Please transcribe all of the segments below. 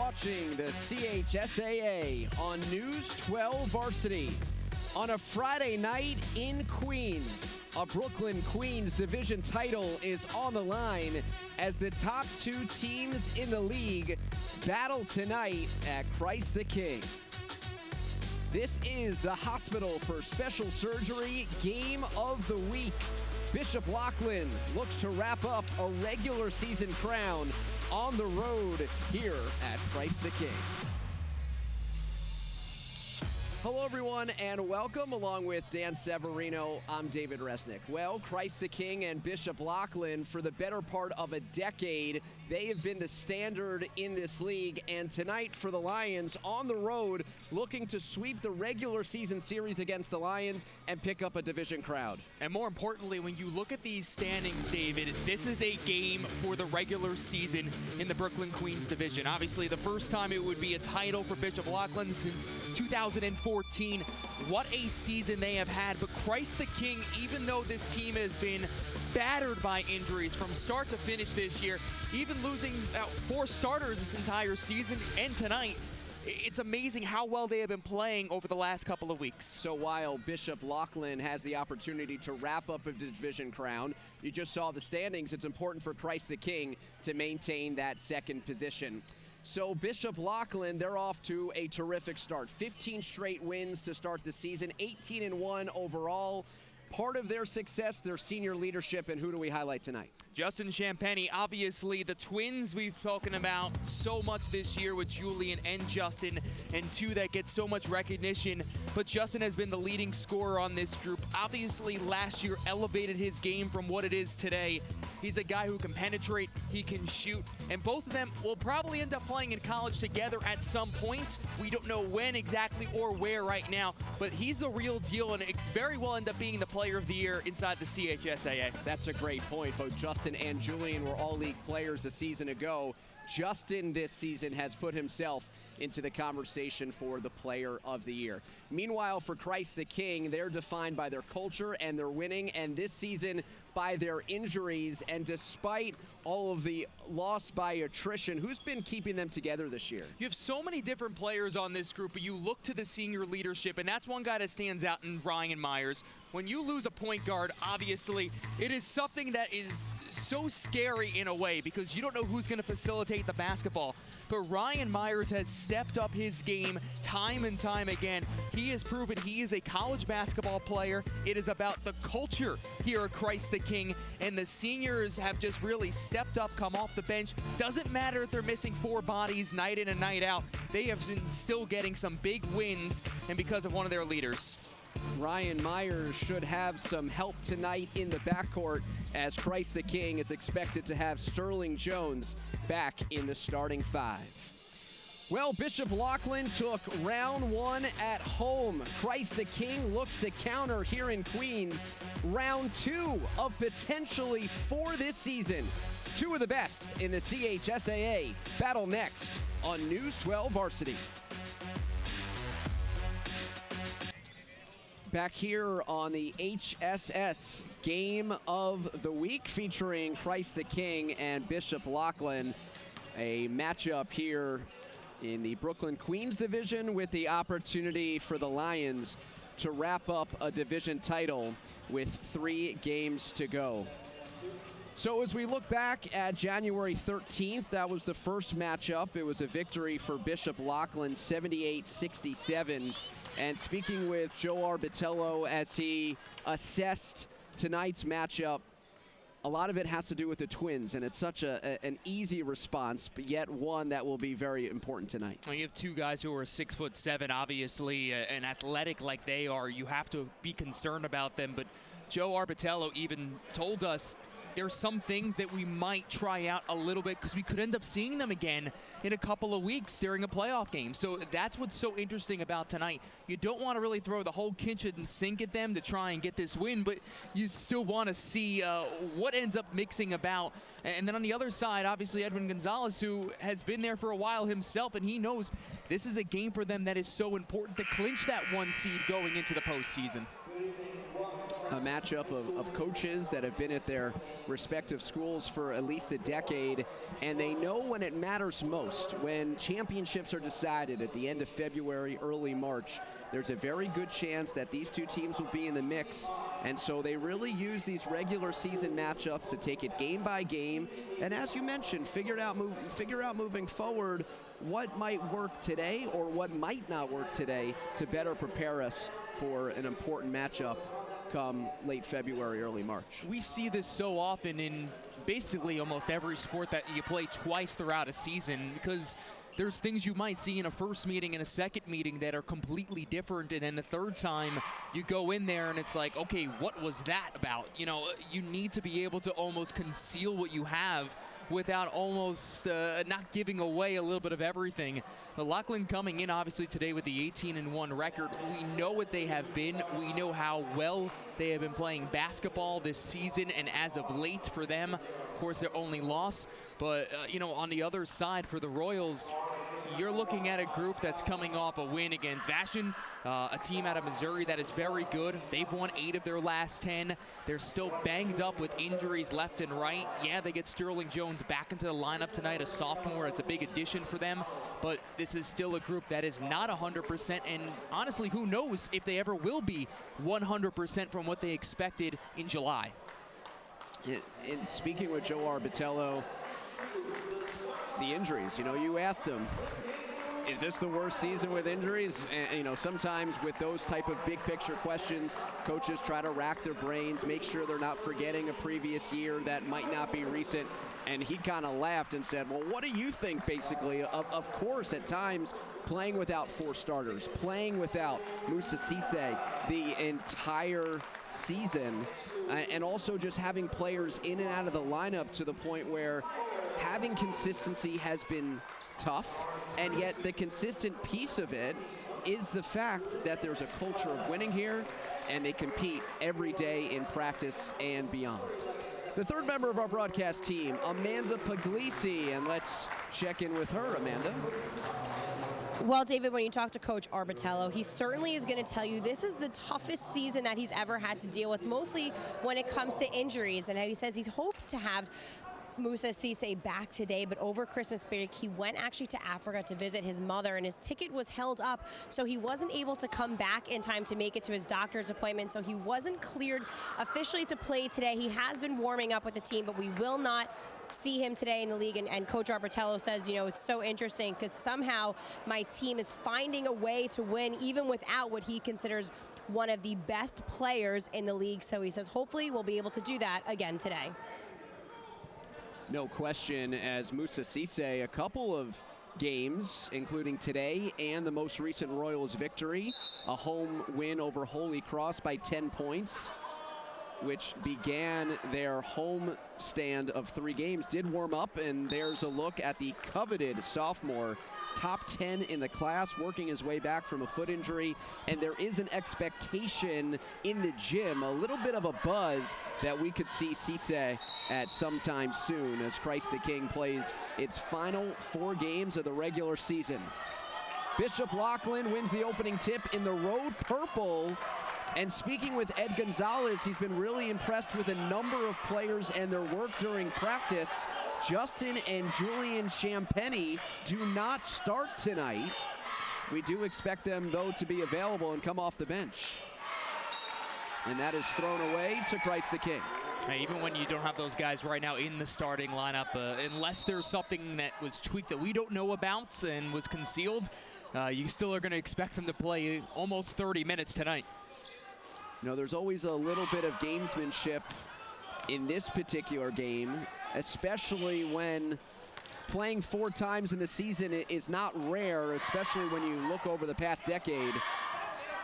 watching the CHSAA on News 12 Varsity. On a Friday night in Queens, a Brooklyn-Queens division title is on the line as the top two teams in the league battle tonight at Christ the King. This is the Hospital for Special Surgery Game of the Week. Bishop Loughlin looks to wrap up a regular season crown on the road here at Christ the King. Hello, everyone, and welcome. Along with Dan Severino, I'm David Resnick. Well, Christ the King and Bishop Loughlin, for the better part of a decade, they have been the standard in this league. And tonight for the Lions on the road, looking to sweep the regular season series against the Lions and pick up a division crown. And more importantly, when you look at these standings, David, this is a game for the regular season in the Brooklyn-Queens division. Obviously, the first time it would be a title for Bishop Loughlin since 2014. What a season they have had. But Christ the King, even though this team has been battered by injuries from start to finish this year, even losing 4 starters this entire season and tonight, it's amazing how well they have been playing over the last couple of weeks. So while Bishop Loughlin has the opportunity to wrap up a division crown, you just saw the standings, it's important for Christ the King to maintain that second position. So Bishop Loughlin, they're off to a terrific start. 15 straight wins to start the season, 18-1 overall. Part of their success, their senior leadership, and who do we highlight tonight? Justin Champagny, obviously the twins we've spoken about so much this year with Julian and Justin, and two that get so much recognition. But Justin has been the leading scorer on this group. Obviously last year elevated his game from what it is today. He's a guy who can penetrate, he can shoot, and both of them will probably end up playing in college together at some point. We don't know when exactly or where right now, but he's the real deal and it very well end up being the player of the year inside the CHSAA. That's a great point. Both Justin and Julian were all-league players a season ago. Justin this season has put himself into the conversation for the player of the year. Meanwhile, for Christ the King, they're defined by their culture and their winning, and this season by their injuries. And despite all of the loss by attrition, who's been keeping them together this year? You have so many different players on this group, but you look to the senior leadership, and that's one guy that stands out in Ryan Myers. When you lose a point guard, obviously, it is something that is so scary in a way because you don't know who's going to facilitate the basketball. But Ryan Myers has stepped up his game time and time again. He has proven he is a college basketball player. It is about the culture here at Christ the King, and the seniors have just really stepped up, come off the bench. Doesn't matter if they're missing 4 bodies night in and night out. They have been still getting some big wins, and because of one of their leaders. Ryan Myers should have some help tonight in the backcourt as Christ the King is expected to have Sterling Jones back in the starting 5. Well, Bishop Loughlin took round 1 at home. Christ the King looks to counter here in Queens. Round 2 of potentially 4 this season. 2 of the best in the CHSAA. Battle next on News 12 Varsity. Back here on the HSS Game of the Week featuring Christ the King and Bishop Loughlin. A matchup here in the Brooklyn-Queens division with the opportunity for the Lions to wrap up a division title with 3 games to go. So as we look back at January 13th, that was the first matchup. It was a victory for Bishop Loughlin, 78-67. And speaking with Joe Arbitello as he assessed tonight's matchup, a lot of it has to do with the twins, and it's such an easy response, but yet one that will be very important tonight. Well, you have 2 guys who are 6'7", obviously, and athletic like they are. You have to be concerned about them, but Joe Arbitello even told us there's some things that we might try out a little bit because we could end up seeing them again in a couple of weeks during a playoff game. So that's what's so interesting about tonight. You don't want to really throw the whole kitchen sink at them to try and get this win, but you still want to see what ends up mixing about. And then on the other side, obviously Edwin Gonzalez, who has been there for a while himself, and he knows this is a game for them that is so important to clinch that 1 seed going into the postseason. a matchup of coaches that have been at their respective schools for at least a decade, and they know when it matters most, when championships are decided at the end of February, early March. There's a very good chance that these two teams will be in the mix, and so they really use these regular season matchups to take it game by game, and as you mentioned, figure out moving forward what might work today or what might not work today to better prepare us for an important matchup come late February, early March. We see this so often in basically almost every sport that you play twice throughout a season, because there's things you might see in a first meeting and a second meeting that are completely different, and then the third time you go in there and it's like, okay, what was that about? You know, you need to be able to almost conceal what you have without almost not giving away a little bit of everything. Loughlin coming in obviously today with the 18-1 record. We know what they have been. We know how well they have been playing basketball this season, and as of late for them, of course, their only loss. But, you know, on the other side for the Royals, you're looking at a group that's coming off a win against Vashon, a team out of Missouri that is very good. They've won 8 of their last 10. They're still banged up with injuries left and right. Yeah, they get Sterling Jones back into the lineup tonight, a sophomore. It's a big addition for them. But this is still a group that is not 100%. And honestly, who knows if they ever will be 100% from what they expected in July. In speaking with Joe Arbitello, the injuries, you know, you asked him, is this the worst season with injuries? And, you know, sometimes with those type of big picture questions, coaches try to rack their brains, make sure they're not forgetting a previous year that might not be recent. And he kind of laughed and said, well, what do you think, basically? Of course, at times, playing without 4 starters, playing without Moussa Cisse the entire season, and also just having players in and out of the lineup to the point where having consistency has been tough, and yet the consistent piece of it is the fact that there's a culture of winning here, and they compete every day in practice and beyond. The third member of our broadcast team, Amanda Puglisi, and let's check in with her, Amanda. Well, David, when you talk to Coach Arbitello, he certainly is going to tell you this is the toughest season that he's ever had to deal with, mostly when it comes to injuries. And he says he's hoped to have Moussa Cisse back today, but over Christmas break, he went actually to Africa to visit his mother, and his ticket was held up, so he wasn't able to come back in time to make it to his doctor's appointment, so he wasn't cleared officially to play today. He has been warming up with the team, but we will not see him today in the league, and Coach Arbitello says, you know, it's so interesting because somehow my team is finding a way to win even without what he considers one of the best players in the league. So he says hopefully we'll be able to do that again today. No question, as Moussa Cisse, a couple of games, including today and the most recent Royals victory, a home win over Holy Cross by 10 points, which began their home stand of 3 games, did warm up, and there's a look at the coveted sophomore, top 10 in the class, working his way back from a foot injury, and there is an expectation in the gym, a little bit of a buzz that we could see Cisse at some time soon as Christ the King plays its final 4 games of the regular season. Bishop Loughlin wins the opening tip in the road purple. And speaking with Ed Gonzalez, he's been really impressed with a number of players and their work during practice. Justin and Julian Champagny do not start tonight. We do expect them, though, to be available and come off the bench. And that is thrown away to Christ the King. Hey, even when you don't have those guys right now in the starting lineup, unless there's something that was tweaked that we don't know about and was concealed, you still are going to expect them to play almost 30 minutes tonight. You know, there's always a little bit of gamesmanship in this particular game, especially when playing 4 times in the season is not rare, especially when you look over the past decade.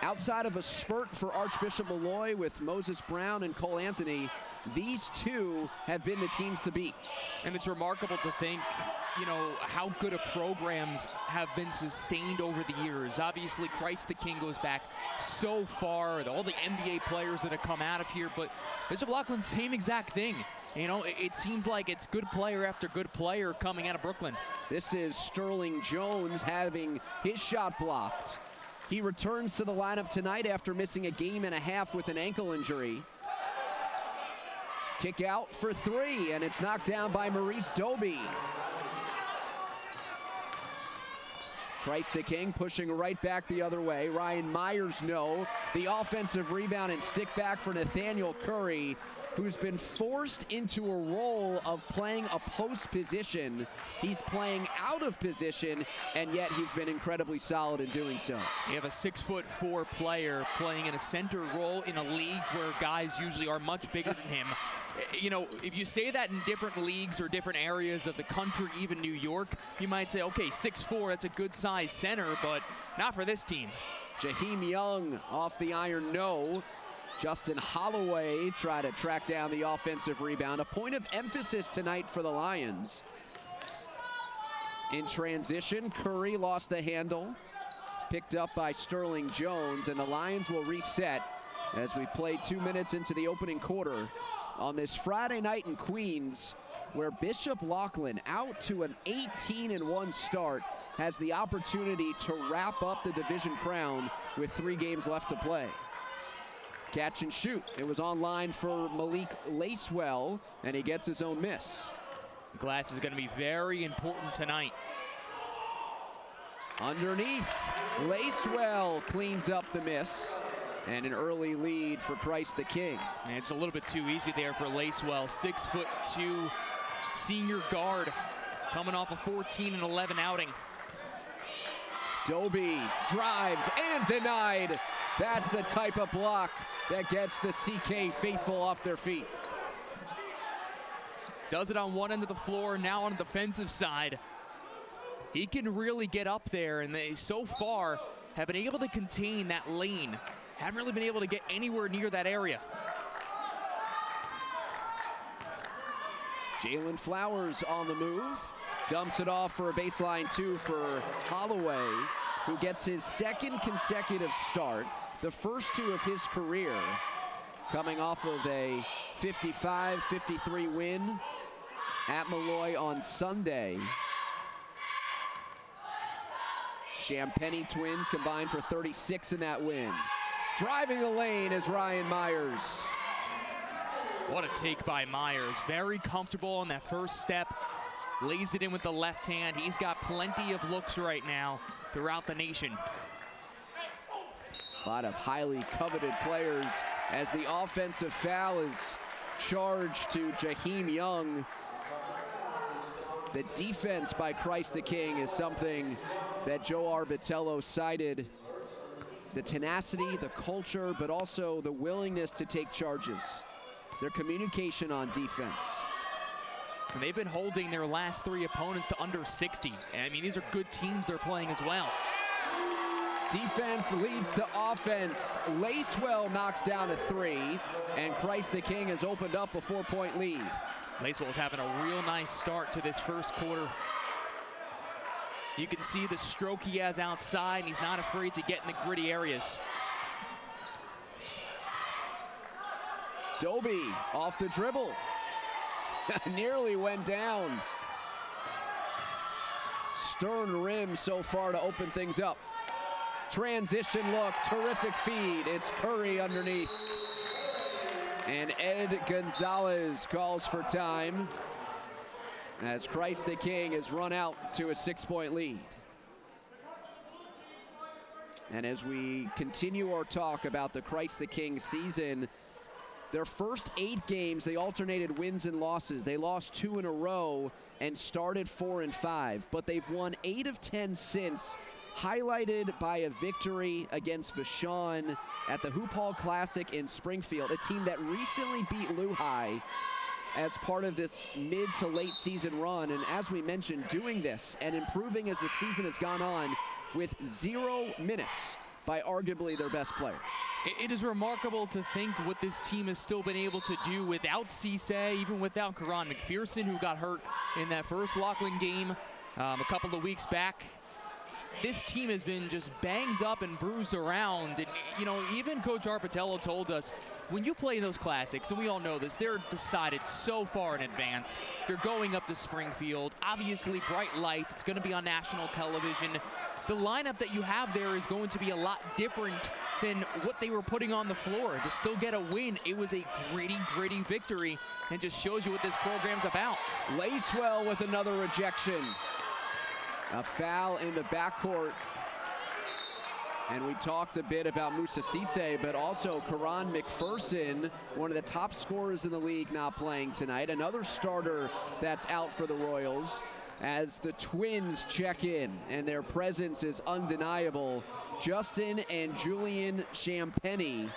Outside of a spurt for Archbishop Malloy with Moses Brown and Cole Anthony, these 2 have been the teams to beat. And it's remarkable to think, you know, how good of programs have been sustained over the years. Obviously, Christ the King goes back so far, all the NBA players that have come out of here, but Bishop Loughlin, same exact thing. You know, it seems like it's good player after good player coming out of Brooklyn. This is Sterling Jones having his shot blocked. He returns to the lineup tonight after missing a game and a half with an ankle injury. Kick out for three, and it's knocked down by Maurice Doby. Christ the King pushing right back the other way. Ryan Myers, no. The offensive rebound and stick back for Nathaniel Curry, who's been forced into a role of playing a post position. He's playing out of position, and yet he's been incredibly solid in doing so. You have a 6'4" player playing in a center role in a league where guys usually are much bigger than him. You know, if you say that in different leagues or different areas of the country, even New York, you might say, okay, 6'4", that's a good size center, but not for this team. Jaheim Young off the iron, no. Justin Holloway tried to track down the offensive rebound. A point of emphasis tonight for the Lions. In transition, Curry lost the handle, picked up by Sterling Jones, and the Lions will reset as we play 2 minutes into the opening quarter on this Friday night in Queens, where Bishop Loughlin, out to an 18-1 start, has the opportunity to wrap up the division crown with 3 games left to play. Catch and shoot. It was online for Malik Lacewell, and he gets his own miss. Glass is going to be very important tonight. Underneath, Lacewell cleans up the miss, and an early lead for Christ the King. And it's a little bit too easy there for Lacewell. 6'2" senior guard coming off a 14-11 outing. Doby drives and denied. That's the type of block that gets the CK faithful off their feet. Does it on one end of the floor, now on the defensive side. He can really get up there, and they so far have been able to contain that lane. Haven't really been able to get anywhere near that area. Jalen Flowers on the move. Dumps it off for a baseline 2 for Holloway, who gets his second consecutive start, the first 2 of his career, coming off of a 55-53 win at Malloy on Sunday. Champagne Twins combined for 36 in that win. Driving the lane is Ryan Myers. What a take by Myers. Very comfortable on that first step. Lays it in with the left hand. He's got plenty of looks right now throughout the nation. A lot of highly coveted players as the offensive foul is charged to Jaheim Young. The defense by Christ the King is something that Joe Arbitello cited. The tenacity, the culture, but also the willingness to take charges. Their communication on defense. And they've been holding their last 3 opponents to under 60. I mean, these are good teams they're playing as well. Defense leads to offense. Lacewell knocks down a 3, and Christ the King has opened up a 4-point lead. Lacewell's having a real nice start to this first quarter. You can see the stroke he has outside, and he's not afraid to get in the gritty areas. Doby off the dribble. Nearly went down. Stern rim so far to open things up. Transition look, terrific feed. It's Curry underneath. And Ed Gonzalez calls for time as Christ the King is run out to a 6-point lead. And as we continue our talk about the Christ the King season, their first 8 games, they alternated wins and losses. They lost 2 in a row and started 4-5, but they've won 8 of 10 since, highlighted by a victory against Vashon at the Hoop Hall Classic in Springfield, a team that recently beat Lehigh as part of this mid to late season run. And as we mentioned, doing this and improving as the season has gone on with 0 minutes by arguably their best player. It is remarkable to think what this team has still been able to do without Cisse, even without Karan McPherson, who got hurt in that first Loughlin game a couple of weeks back. This team has been just banged up and bruised around. And, you know, even Coach Arbitello told us, when you play those classics, and we all know this, they're decided so far in advance. You're going up to Springfield, obviously bright lights. It's going to be on national television. the lineup that you have there is going to be a lot different than what they were putting on the floor. To still get a win, it was a gritty victory, and just shows you what this program's about. Lacewell with another rejection. A foul in the backcourt. And we talked a bit about Musa Cisse, but also Karan McPherson, one of the top scorers in the league, not playing tonight. Another starter that's out for the Royals, as the Twins check in, and their presence is undeniable. Justin and Julian Champagnie,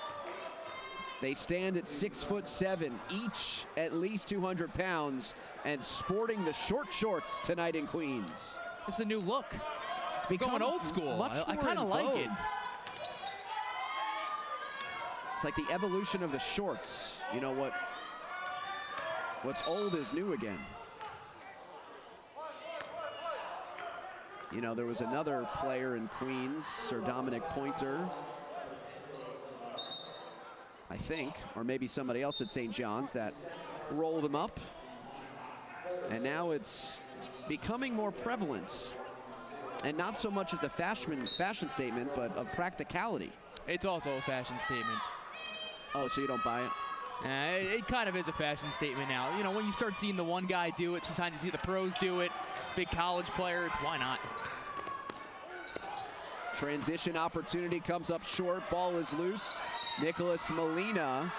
they stand at 6'7", each at least 200 pounds, and sporting the short shorts tonight in Queens. It's a new look. It's become going old school. I kind of like it. It's like the evolution of the shorts. You know, what's old is new again. You know, there was another player in Queens, Sir Dominic Pointer, I think, or maybe somebody else at St. John's, that rolled him up. And now it's becoming more prevalent. And not so much as a fashion statement, but of practicality. It's also a fashion statement. Oh, so you don't buy it? It kind of is a fashion statement now. You know, when you start seeing the one guy do it, sometimes you see the pros do it. Big college player, it's why not? Transition opportunity comes up short. Ball is loose. Nicholas Molina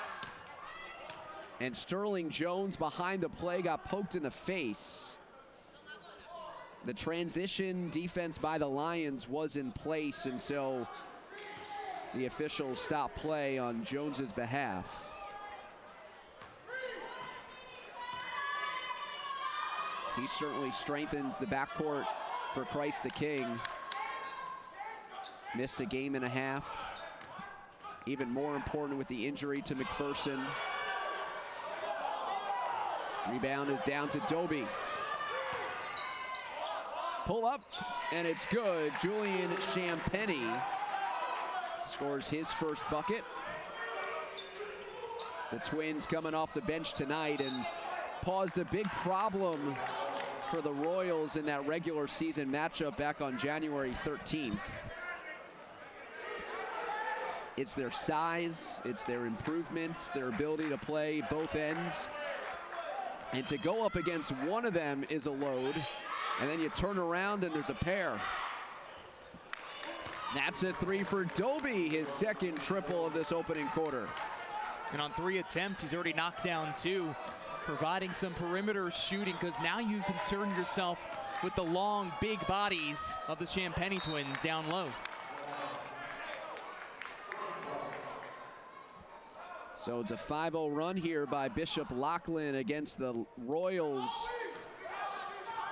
and Sterling Jones behind the play got poked in the face. The transition defense by the Lions was in place, and so the officials stopped play on Jones's behalf. He certainly strengthens the backcourt for Christ the King. Missed a game and a half. Even more important with the injury to McPherson. Rebound is down to Doby. Pull up, and it's good. Julian Champagnie scores his first bucket. The Twins coming off the bench tonight and paused a big problem for the Royals in that regular season matchup back on January 13th. It's their size, it's their improvements, their ability to play both ends. And to go up against one of them is a load. And then you turn around and there's a pair. That's a three for Doby, his second triple of this opening quarter. And on 3 attempts, he's already knocked down 2, providing some perimeter shooting, because now you concern yourself with the long, big bodies of the Champagnie twins down low. So it's a 5-0 run here by Bishop Loughlin against the Royals.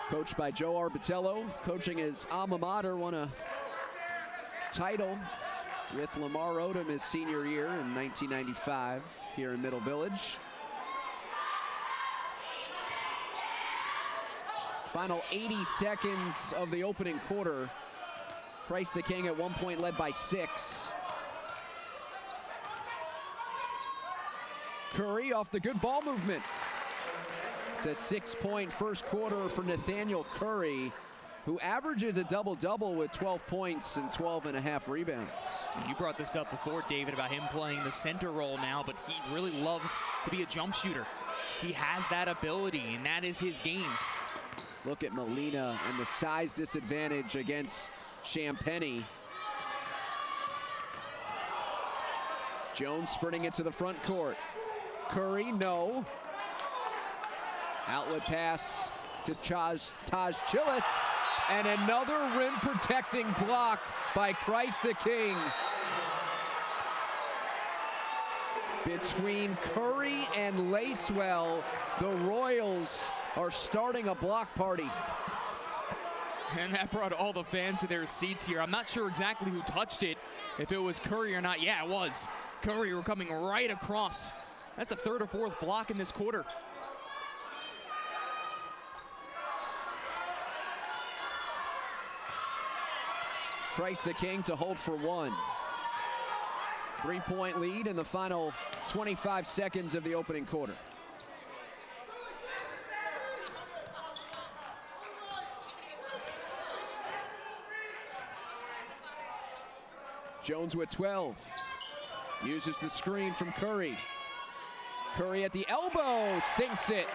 Coached by Joe Arbitello, coaching his alma mater, won a title with Lamar Odom his senior year in 1995 here in Middle Village. Final 80 seconds of the opening quarter. Christ the King at one point led by 6. Curry off the good ball movement. It's a 6-point first quarter for Nathaniel Curry, who averages a double-double with 12 points and 12.5 rebounds. You brought this up before, David, about him playing the center role now, but he really loves to be a jump shooter. He has that ability, and that is his game. Look at Molina and the size disadvantage against Champagnie. Jones sprinting it to the front court. Curry, no. Outlet pass to Taj Chillis, and another rim protecting block by Christ the King. Between Curry and Lacewell, the Royals are starting a block party. And that brought all the fans to their seats here. I'm not sure exactly who touched it, if it was Curry or not. Yeah, it was. Curry were coming right across. That's the 3rd or 4th block in this quarter. Christ the King to hold for 1. 3-point lead in the final 25 seconds of the opening quarter. Jones with 12. Uses the screen from Curry. Curry at the elbow, sinks it.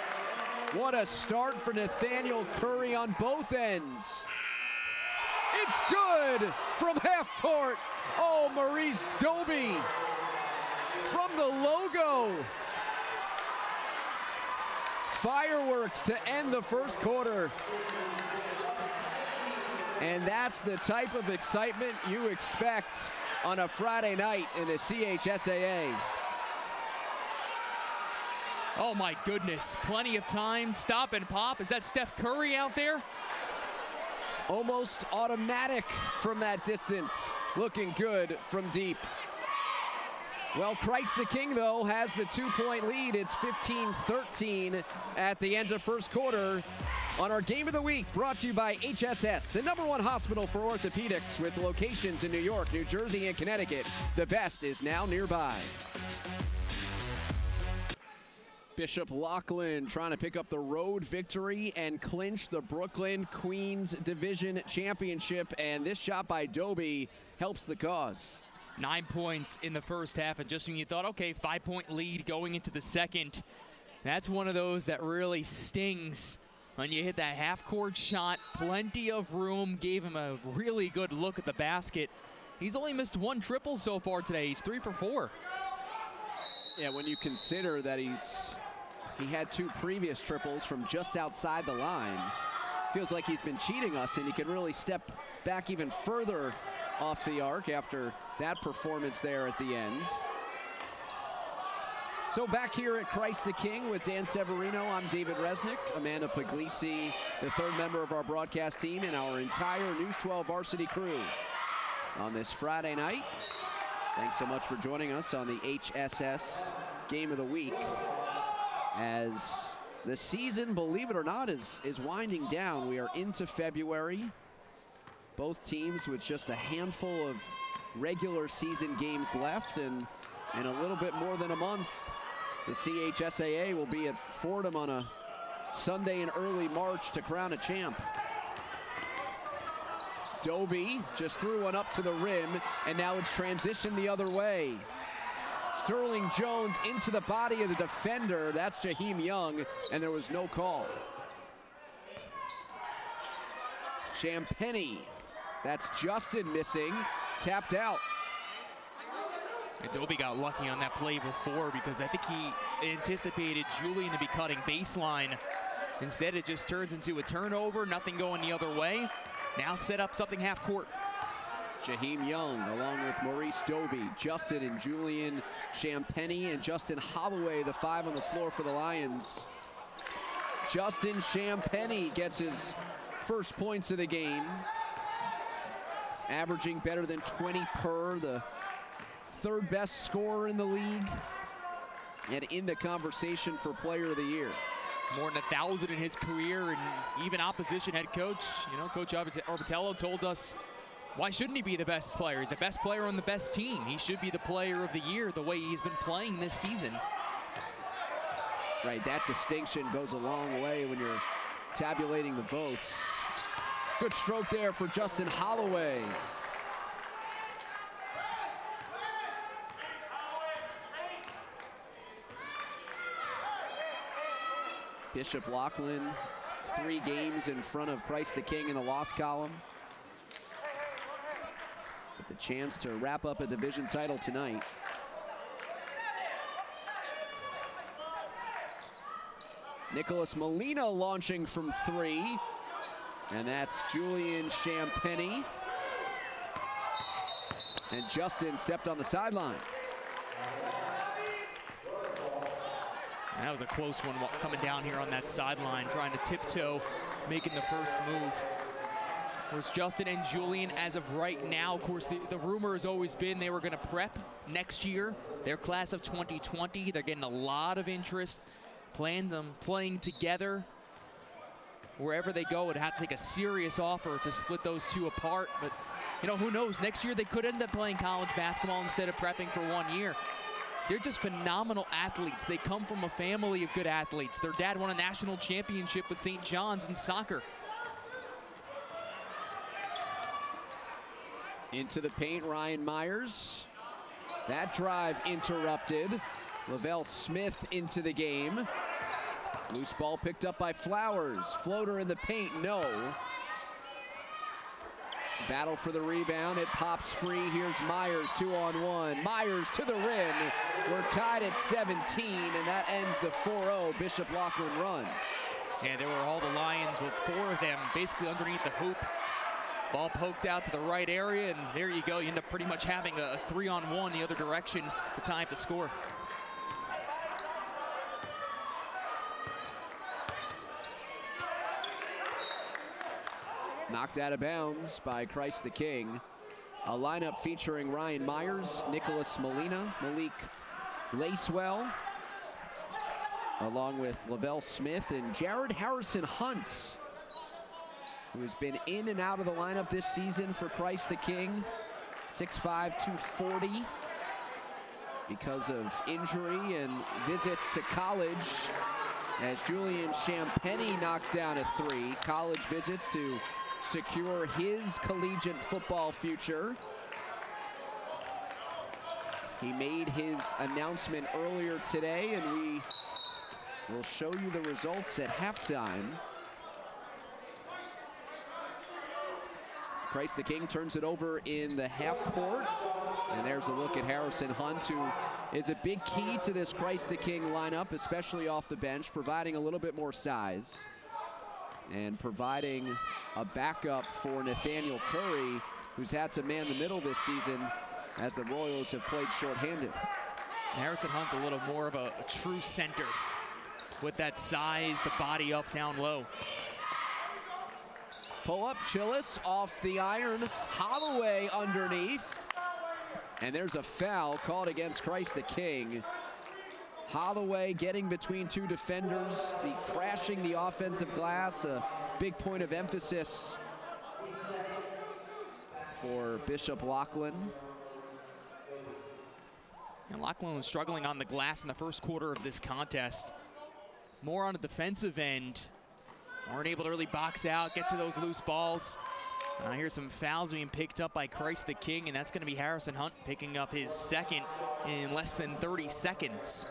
What a start for Nathaniel Curry on both ends. It's good from half court. Oh, Maurice Doby from the logo. Fireworks to end the first quarter. And that's the type of excitement you expect on a Friday night in the CHSAA. Oh my goodness, plenty of time, stop and pop. Is that Steph Curry out there? Almost automatic from that distance, looking good from deep. Well, Christ the King, though, has the 2-point lead. It's 15-13 at the end of first quarter. On our Game of the Week, brought to you by HSS, the #1 hospital for orthopedics with locations in New York, New Jersey, and Connecticut. The best is now nearby. Bishop Loughlin trying to pick up the road victory and clinch the Brooklyn Queens Division Championship. And this shot by Doby helps the cause. 9 points in the first half, and just when you thought, okay, 5-point lead going into the second, that's one of those that really stings when you hit that half-court shot. Plenty of room, gave him a really good look at the basket. He's only missed 1 triple so far today. He's 3 for 4. Yeah, when you consider that he had 2 previous triples from just outside the line, feels like he's been cheating us, and he can really step back even further off the arc after that performance there at the end. So back here at Christ the King with Dan Severino, I'm David Resnick, Amanda Puglisi, the third member of our broadcast team, and our entire News 12 Varsity crew on this Friday night. Thanks so much for joining us on the HSS Game of the Week. As the season, believe it or not, is winding down. We are into February. Both teams with just a handful of regular season games left, and in a little bit more than a month, the CHSAA will be at Fordham on a Sunday in early March to crown a champ. Doby just threw one up to the rim, and now it's transitioned the other way. Sterling Jones into the body of the defender. That's Jaheim Young, and there was no call. Champagnie, that's Justin missing, tapped out. And Doby got lucky on that play before because I think he anticipated Julian to be cutting baseline. Instead, it just turns into a turnover, nothing going the other way. Now set up something half court. Jaheim Young along with Maurice Doby, Justin and Julian Champagnie, and Justin Holloway, the 5 on the floor for the Lions. Justin Champagnie gets his first points of the game, averaging better than 20 per, the 3rd best scorer in the league, and in the conversation for Player of the Year. More than 1,000 in his career, and even opposition head coach, Coach Orbitello told us, why shouldn't he be the best player? He's the best player on the best team. He should be the Player of the Year the way he's been playing this season. Right, that distinction goes a long way when you're tabulating the votes. Good stroke there for Justin Holloway. Bishop Loughlin, 3 games in front of Christ the King in the loss column. With the chance to wrap up a division title tonight. Nicholas Molina launching from 3. And that's Julian Champagnie. And Justin stepped on the sideline. That was a close one coming down here on that sideline, trying to tiptoe, making the first move. Whereas Justin and Julian, as of right now, of course, the rumor has always been they were going to prep next year. Their class of 2020, they're getting a lot of interest, playing together. Wherever they go, would have to take a serious offer to split those 2 apart. But, who knows? Next year, they could end up playing college basketball instead of prepping for 1 year. They're just phenomenal athletes. They come from a family of good athletes. Their dad won a national championship with St. John's in soccer. Into the paint, Ryan Myers. That drive interrupted. Lavelle Smith into the game. Loose ball picked up by Flowers. Floater in the paint, no. Battle for the rebound, it pops free. Here's Myers, 2-on-1. Myers to the rim. We're tied at 17, and that ends the 4-0 Bishop Loughlin run. Yeah, there were all the Lions with 4 of them basically underneath the hoop. Ball poked out to the right area, and there you go. You end up pretty much having a 3-on-1 the other direction to tie up the score. Knocked out of bounds by Christ the King. A lineup featuring Ryan Myers, Nicholas Molina, Malik Lacewell, along with Lavelle Smith and Jared Harrison Hunt, who has been in and out of the lineup this season for Christ the King. 6'5", 240 because of injury and visits to college, as Julian Champagny knocks down a 3. College visits to secure his collegiate football future. He made his announcement earlier today, and we will show you the results at halftime. Christ the King turns it over in the half court. And there's a look at Harrison Hunt, who is a big key to this Christ the King lineup, especially off the bench, providing a little bit more size and providing a backup for Nathaniel Curry, who's had to man the middle this season as the Royals have played shorthanded. Harrison Hunt's a little more of a true center with that size to body up down low. Pull up, Chillis off the iron, Holloway underneath. And there's a foul called against Christ the King. Holloway getting between 2 defenders, crashing the offensive glass, a big point of emphasis for Bishop Loughlin. And Loughlin was struggling on the glass in the first quarter of this contest. More on the defensive end. Aren't able to really box out, get to those loose balls. Here's some fouls being picked up by Christ the King, and that's going to be Harrison Hunt picking up his second in less than 30 seconds.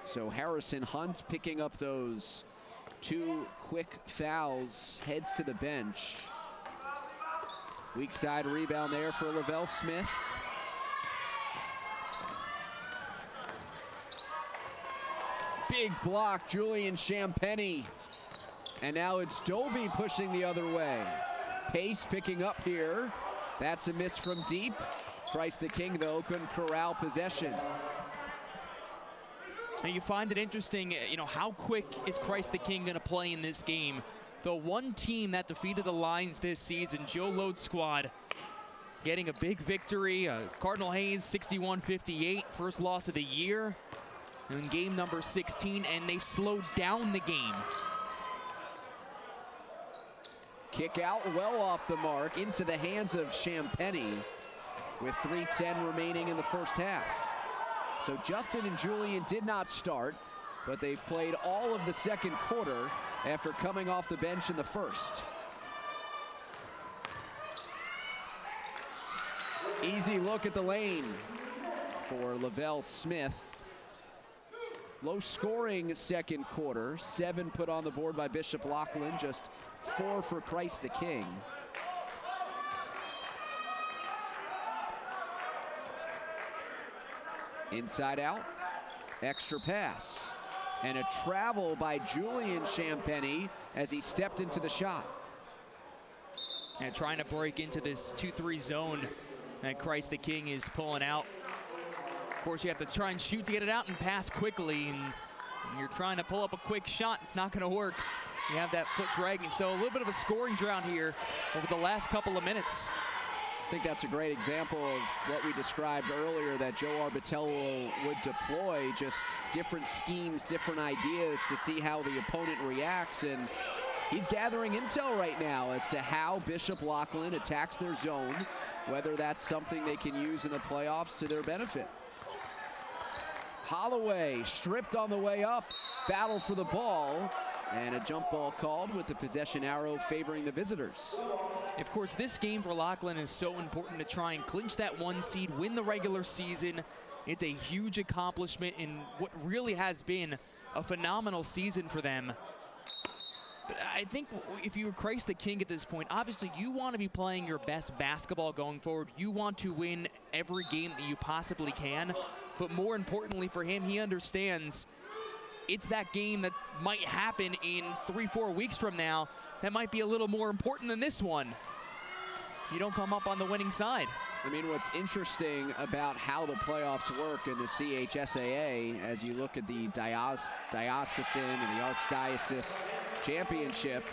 So Harrison Hunt picking up those 2 quick fouls, heads to the bench. Weak side rebound there for Lavelle Smith. Big block, Julian Champagny. And now it's Doby pushing the other way. Pace picking up here. That's a miss from deep. Christ the King, though, couldn't corral possession. And you find it interesting, how quick is Christ the King going to play in this game? The one team that defeated the Lions this season, Joe Lode's squad, getting a big victory. Cardinal Hayes, 61-58, first loss of the year in game number 16, and they slowed down the game. Kick out well off the mark into the hands of Champagny with 3:10 remaining in the first half. So Justin and Julian did not start, but they've played all of the second quarter after coming off the bench in the first. Easy look at the lane for Lavelle Smith. Low scoring second quarter, 7 put on the board by Bishop Loughlin, just 4 for Christ the King. Inside out, extra pass, and a travel by Julian Champagny as he stepped into the shot. And trying to break into this 2-3 zone that Christ the King is pulling out. Of course, you have to try and shoot to get it out and pass quickly, and you're trying to pull up a quick shot. It's not going to work. You have that foot dragging. So a little bit of a scoring drought here over the last couple of minutes. I think that's a great example of what we described earlier that Joe Arbitello would deploy, just different schemes, different ideas to see how the opponent reacts. And he's gathering intel right now as to how Bishop Loughlin attacks their zone, whether that's something they can use in the playoffs to their benefit. Holloway stripped on the way up. Battle for the ball. And a jump ball called with the possession arrow favoring the visitors. Of course, this game for Loughlin is so important to try and clinch that 1 seed, win the regular season. It's a huge accomplishment in what really has been a phenomenal season for them. But I think if you were Christ the King at this point, obviously you want to be playing your best basketball going forward. You want to win every game that you possibly can. But more importantly for him, he understands it's that game that might happen in 3-4 weeks from now that might be a little more important than this one. You don't come up on the winning side. I mean, what's interesting about how the playoffs work in the CHSAA, as you look at the Diocesan and the Archdiocese Championship,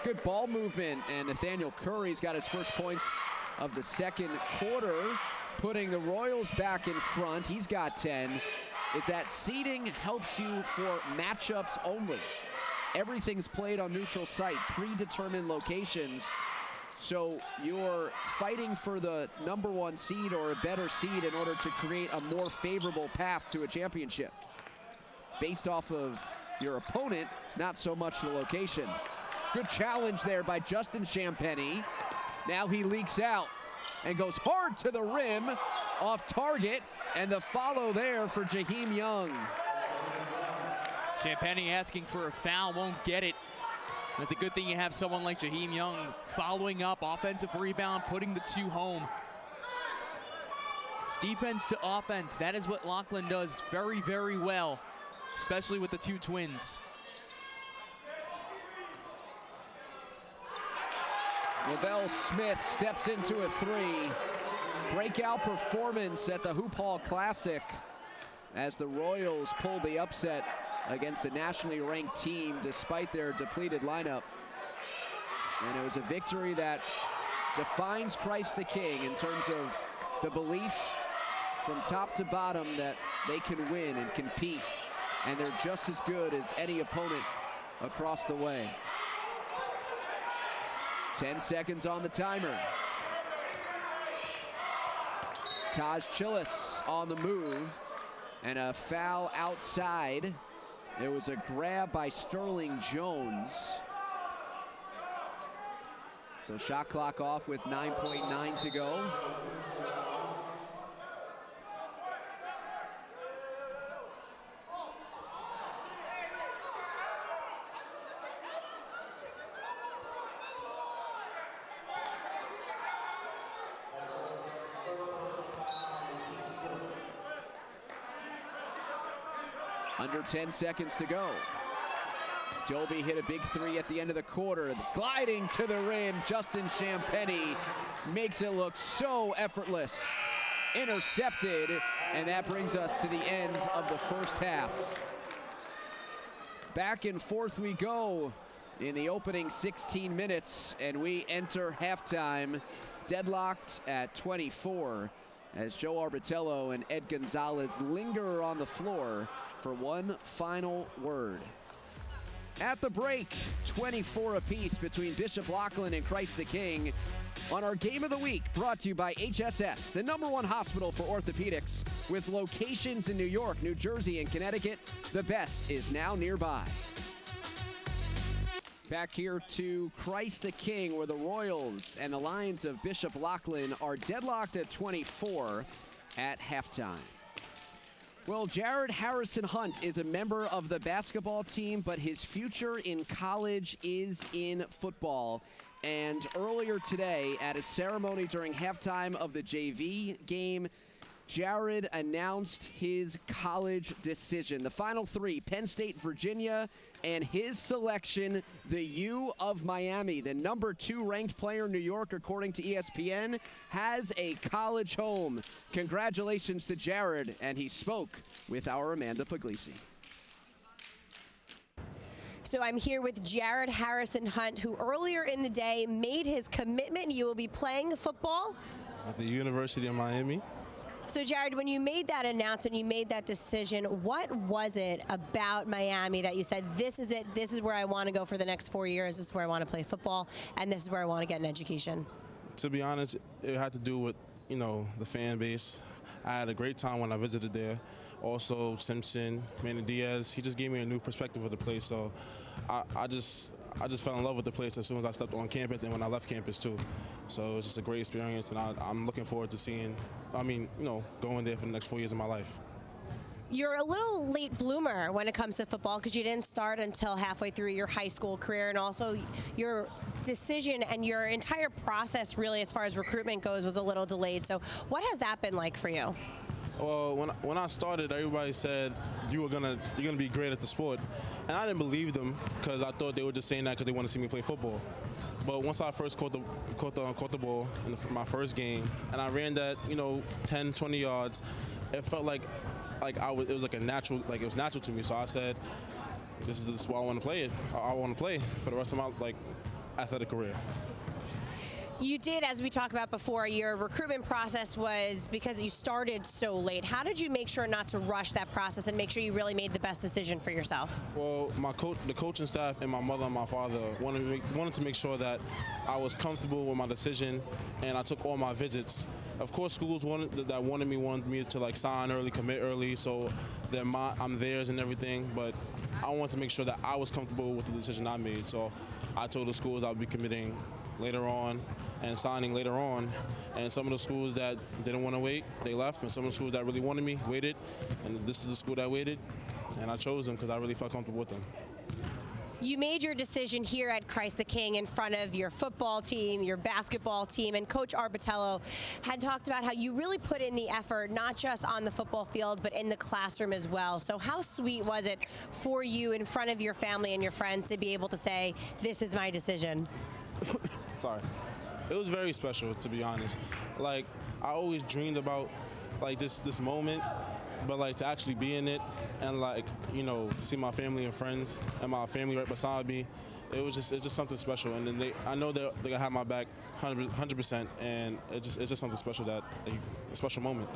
good ball movement, and Nathaniel Curry's got his first points of the second quarter, putting the Royals back in front. He's got 10. Is that seeding helps you for matchups only. Everything's played on neutral site, predetermined locations. So you're fighting for the #1 seed or a better seed in order to create a more favorable path to a championship. Based off of your opponent, not so much the location. Good challenge there by Justin Champagnie. Now he leaks out and goes hard to the rim, off target, and the follow there for Jaheim Young. Champagnie asking for a foul, won't get it. It's a good thing you have someone like Jaheim Young following up, offensive rebound, putting the 2 home. It's defense to offense. That is what Loughlin does very, very well, especially with the 2 twins. Lavelle Smith steps into a 3. Breakout performance at the Hoop Hall Classic as the Royals pulled the upset against a nationally ranked team despite their depleted lineup. And it was a victory that defines Christ the King in terms of the belief from top to bottom that they can win and compete, and they're just as good as any opponent across the way. 10 seconds on the timer. Taj Chillis on the move, and a foul outside. There was a grab by Sterling Jones. So shot clock off with 9.9 to go. Under 10 seconds to go. Doby hit a big 3 at the end of the quarter. Gliding to the rim, Justin Champagnie makes it look so effortless. Intercepted, and that brings us to the end of the first half. Back and forth we go in the opening 16 minutes, and we enter halftime deadlocked at 24 as Joe Arbitello and Ed Gonzalez linger on the floor for one final word. At the break, 24 apiece between Bishop Loughlin and Christ the King on our Game of the Week, brought to you by HSS, the #1 hospital for orthopedics with locations in New York, New Jersey, and Connecticut. The best is now nearby. Back here to Christ the King, where the Royals and the Lions of Bishop Loughlin are deadlocked at 24 at halftime. Well, Jared Harrison Hunt is a member of the basketball team, but his future in college is in football. And earlier today, at a ceremony during halftime of the JV game, Jared announced his college decision. The final 3, Penn State, Virginia, and his selection, the U of Miami. The #2 ranked player in New York, according to ESPN, has a college home. Congratulations to Jared, and he spoke with our Amanda Puglisi. So I'm here with Jared Harrison Hunt, who earlier in the day made his commitment. You will be playing football at the University of Miami. So Jared, when you made that announcement, you made that decision, what was it about Miami that you said, this is it, this is where I want to go for the next 4 years, this is where I want to play football, and this is where I want to get an education? To be honest, it had to do with, the fan base. I had a great time when I visited there, also Simpson, Manny Diaz. He just gave me a new perspective of the place. So I just fell in love with the place as soon as I stepped on campus and when I left campus too. So it was just a great experience, and I'm looking forward to going there for the next 4 years of my life. You're a little late bloomer when it comes to football because you didn't start until halfway through your high school career, and also your decision and your entire process really as far as recruitment goes was a little delayed. So what has that been like for you? Well, when I started, everybody said you're gonna be great at the sport, and I didn't believe them because I thought they were just saying that because they want to see me play football. But once I first caught the ball in my first game, and I ran that 10, 20 yards, it felt like it was like it was natural to me. So I said, this is why I want to play it. I want to play for the rest of my athletic career. You did, as we talked about before, your recruitment process was because you started so late. How did you make sure not to rush that process and make sure you really made the best decision for yourself? Well, the coaching staff and my mother and my father wanted to make sure that I was comfortable with my decision, and I took all my visits. Of course, schools wanted me to sign early, commit early, so that I'm theirs and everything. But I wanted to make sure that I was comfortable with the decision I made. So I told the schools I would be committing later on and signing later on. And some of the schools that didn't want to wait, they left. And some of the schools that really wanted me waited. And this is the school that waited. And I chose them because I really felt comfortable with them. You made your decision here at Christ the King in front of your football team, your basketball team, and Coach Arbitello had talked about how you really put in the effort, not just on the football field, but in the classroom as well. So how sweet was it for you in front of your family and your friends to be able to say, this is my decision? Sorry. It was very special, to be honest. I always dreamed about this moment, but to actually be in it and see my family and friends and my family right beside me, it's just something special. And then I know they're gonna have my back 100%, and it's just something special, a special moment.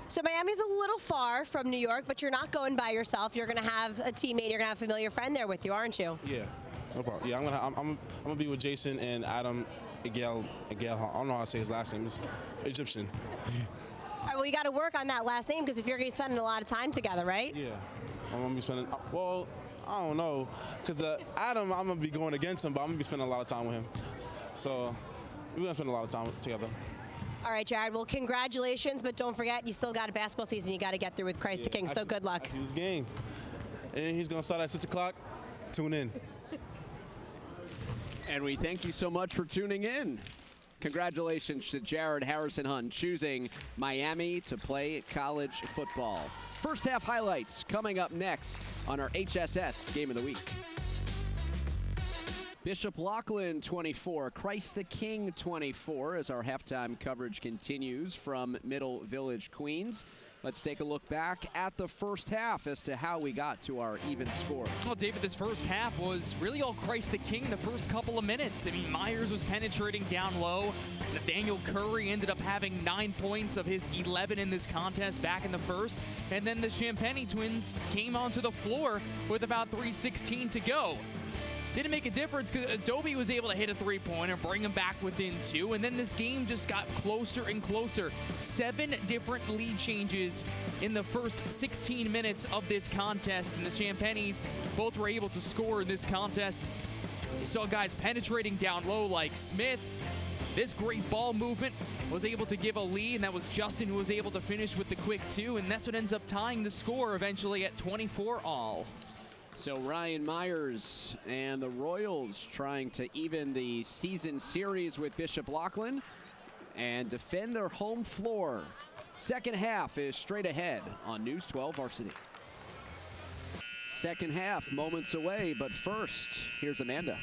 So Miami's a little far from New York, but you're not going by yourself. You're gonna have a teammate, you're gonna have a familiar friend there with you, aren't you? Yeah, no problem. Yeah, I'm gonna be with Jason and Adam Igel. I don't know how to say his last name. It's Egyptian. All right, well, you got to work on that last name because if you're going to be spending a lot of time together, right? Yeah, I'm going to be spending, well, I don't know, because Adam, I'm going to be going against him, but I'm going to be spending a lot of time with him. So we're going to spend a lot of time together. All right, Jared, well, congratulations, but don't forget, you still got a basketball season you got to get through with Christ the King, so good luck. This game. And he's going to start at 6 o'clock. Tune in. And we thank you so much for tuning in. Congratulations to Jared Harrison-Hunt choosing Miami to play college football. First half highlights coming up next on our HSS Game of the Week. Bishop Loughlin 24, Christ the King 24 as our halftime coverage continues from Middle Village, Queens. Let's take a look back at the first half as to how we got to our even score. Well, David, this first half was really all Christ the King the first couple of minutes. I mean, Myers was penetrating down low. Nathaniel Curry ended up having 9 points of his 11 in this contest back in the first. And then the Champagne twins came onto the floor with about 3:16 to go. Didn't make a difference because Adobe was able to hit a three-pointer, bring him back within 2, and then this game just got closer and closer. 7 different lead changes in the first 16 minutes of this contest, and the Champagnes both were able to score in this contest. You saw guys penetrating down low like Smith. This great ball movement was able to give a lead, and that was Justin who was able to finish with the quick 2, and that's what ends up tying the score eventually at 24 all. So Ryan Myers and the Royals trying to even the season series with Bishop Loughlin and defend their home floor. Second half is straight ahead on News 12 Varsity. Second half moments away, but first, here's Amanda.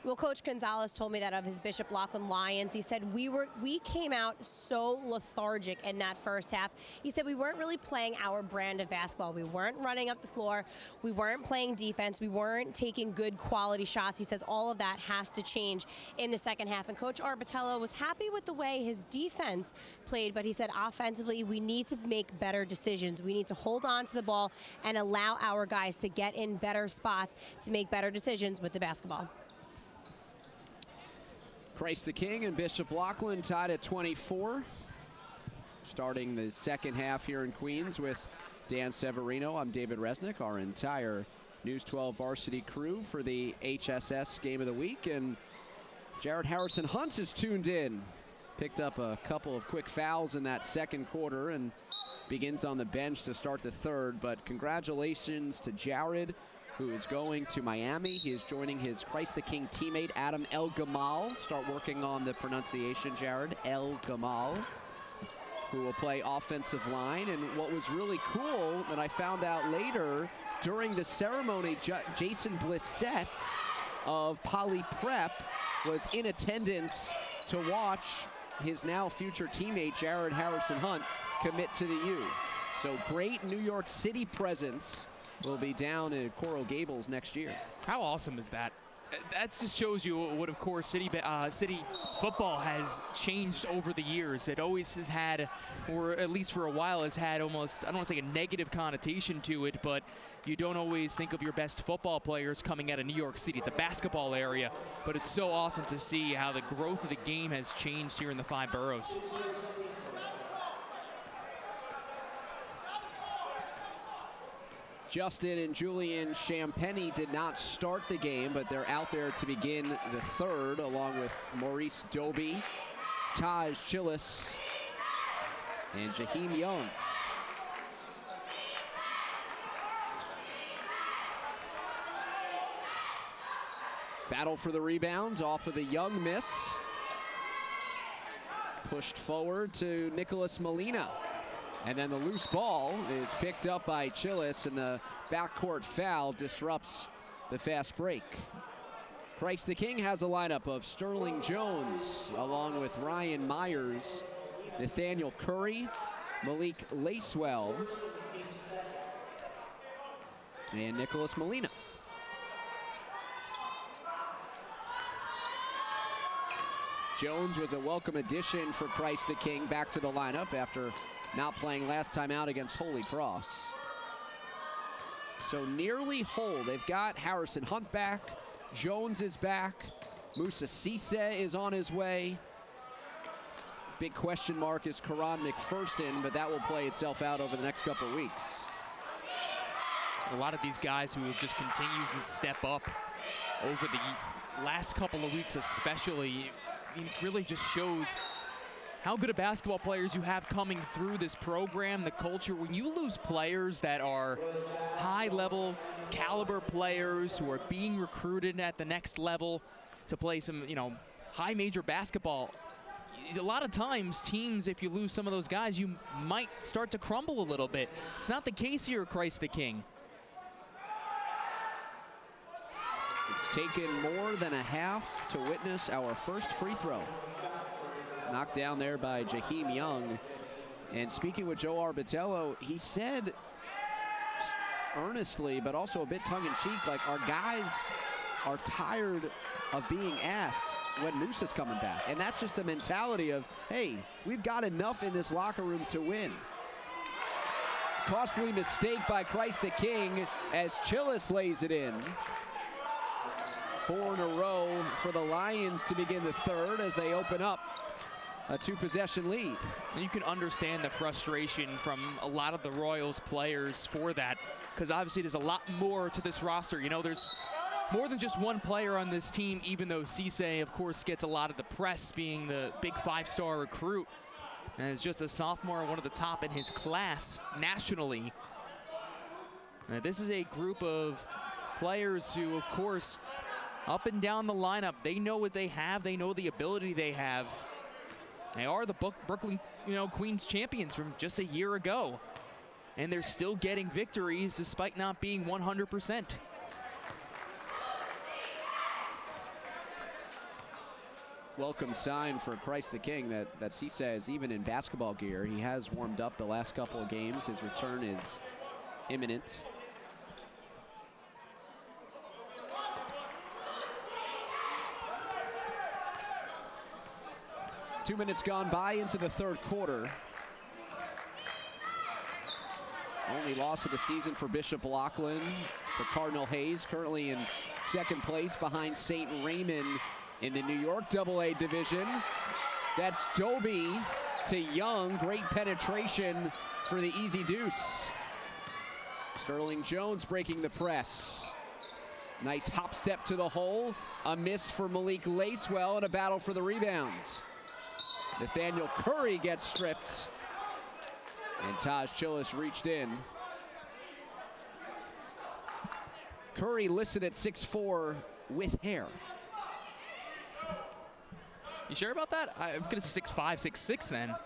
Well, Coach Gonzalez told me that of his Bishop Loughlin Lions. He said we came out so lethargic in that first half. He said we weren't really playing our brand of basketball. We weren't running up the floor. We weren't playing defense. We weren't taking good quality shots. He says all of that has to change in the second half. And Coach Arbitello was happy with the way his defense played, but he said offensively we need to make better decisions. We need to hold on to the ball and allow our guys to get in better spots to make better decisions with the basketball. Christ the King and Bishop Loughlin tied at 24. Starting the second half here in Queens with Dan Severino. I'm David Resnick, our entire News 12 Varsity crew for the HSS Game of the Week. And Jared Harrison Hunt is tuned in. Picked up a couple of quick fouls in that second quarter and begins on the bench to start the third. But congratulations to Jared, who is going to Miami. He is joining his Christ the King teammate, Adam El Gamal. Start working on the pronunciation, Jared. El Gamal, who will play offensive line. And what was really cool that I found out later during the ceremony, Jason Blissett of Poly Prep was in attendance to watch his now future teammate, Jared Harrison Hunt, commit to the U. So great New York City presence. Will be down in Coral Gables next year. How awesome is that? That just shows you what, of course, city football has changed over the years. It always has had, or at least for a while, has had almost, I don't want to say a negative connotation to it, but you don't always think of your best football players coming out of New York City. It's a basketball area, but it's so awesome to see how the growth of the game has changed here in the 5 boroughs. Justin and Julian Champagny did not start the game, but they're out there to begin the third, along with Maurice Doby, Taj Chillis, and Jaheim Young. Battle for the rebound off of the Young miss. Pushed forward to Nicholas Molina. And then the loose ball is picked up by Chillis, and the backcourt foul disrupts the fast break. Christ the King has a lineup of Sterling Jones, along with Ryan Myers, Nathaniel Curry, Malik Lacewell, and Nicholas Molina. Jones was a welcome addition for Christ the King back to the lineup after not playing last time out against Holy Cross. So nearly whole. They've got Harrison Hunt back. Jones is back. Musa Cisse is on his way. Big question mark is Karan McPherson, but that will play itself out over the next couple of weeks. A lot of these guys who have just continued to step up over the last couple of weeks especially, it really just shows how good of basketball players you have coming through this program, the culture. When you lose players that are high-level caliber players who are being recruited at the next level to play some, high major basketball, a lot of times teams, if you lose some of those guys, you might start to crumble a little bit. It's not the case here at Christ the King. It's taken more than a half to witness our first free throw. Knocked down there by Jaheim Young. And speaking with Joe Arbitello, he said earnestly, but also a bit tongue-in-cheek, like, our guys are tired of being asked when Moose is coming back. And that's just the mentality of, hey, we've got enough in this locker room to win. Costly mistake by Christ the King as Chillis lays it in. 4 in a row for the Lions to begin the third as they open up a 2-possession lead. And you can understand the frustration from a lot of the Royals players for that, because obviously there's a lot more to this roster. There's more than just one player on this team, even though Cisse, of course, gets a lot of the press being the big 5-star recruit. And is just a sophomore, one of the top in his class nationally. This is a group of players who, of course, up and down the lineup, they know what they have. They know the ability they have. They are the Brooklyn, Queens champions from just a year ago. And they're still getting victories despite not being 100%. Welcome sign for Christ the King that Cisse is even in basketball gear. He has warmed up the last couple of games. His return is imminent. Two minutes gone by into the third quarter. Only loss of the season for Bishop Loughlin to Cardinal Hayes, currently in second place behind St. Raymond in the New York AA division. That's Doby to Young. Great penetration for the easy deuce. Sterling Jones breaking the press. Nice hop step to the hole. A miss for Malik Lacewell and a battle for the rebounds. Nathaniel Curry gets stripped. And Taj Chillis reached in. Curry listed at 6'4" with hair. You sure about that? I was gonna say 6'5", 6'6" then.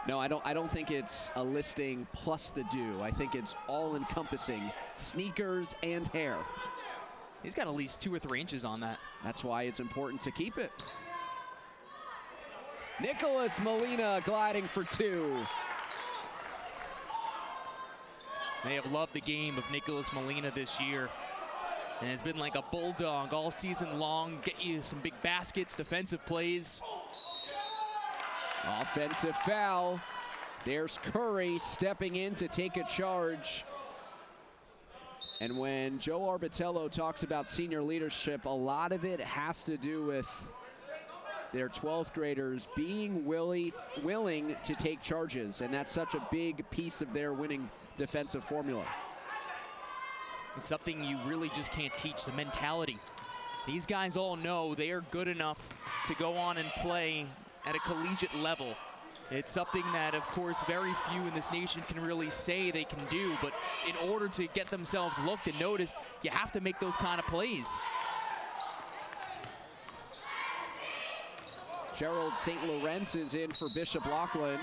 No, I don't think it's a listing plus the do. I think it's all-encompassing, sneakers and hair. He's got at least 2 or 3 inches on that. That's why it's important to keep it. Nicholas Molina gliding for 2. They have loved the game of Nicholas Molina this year. And has been like a bulldog all season long. Get you some big baskets, defensive plays. Offensive foul. There's Curry stepping in to take a charge. And when Joe Arbitello talks about senior leadership, a lot of it has to do with their 12th graders being willing to take charges. And that's such a big piece of their winning defensive formula. It's something you really just can't teach, the mentality. These guys all know they are good enough to go on and play at a collegiate level. It's something that, of course, very few in this nation can really say they can do, but in order to get themselves looked and noticed, you have to make those kind of plays. Gerald St. Laurent is in for Bishop Loughlin.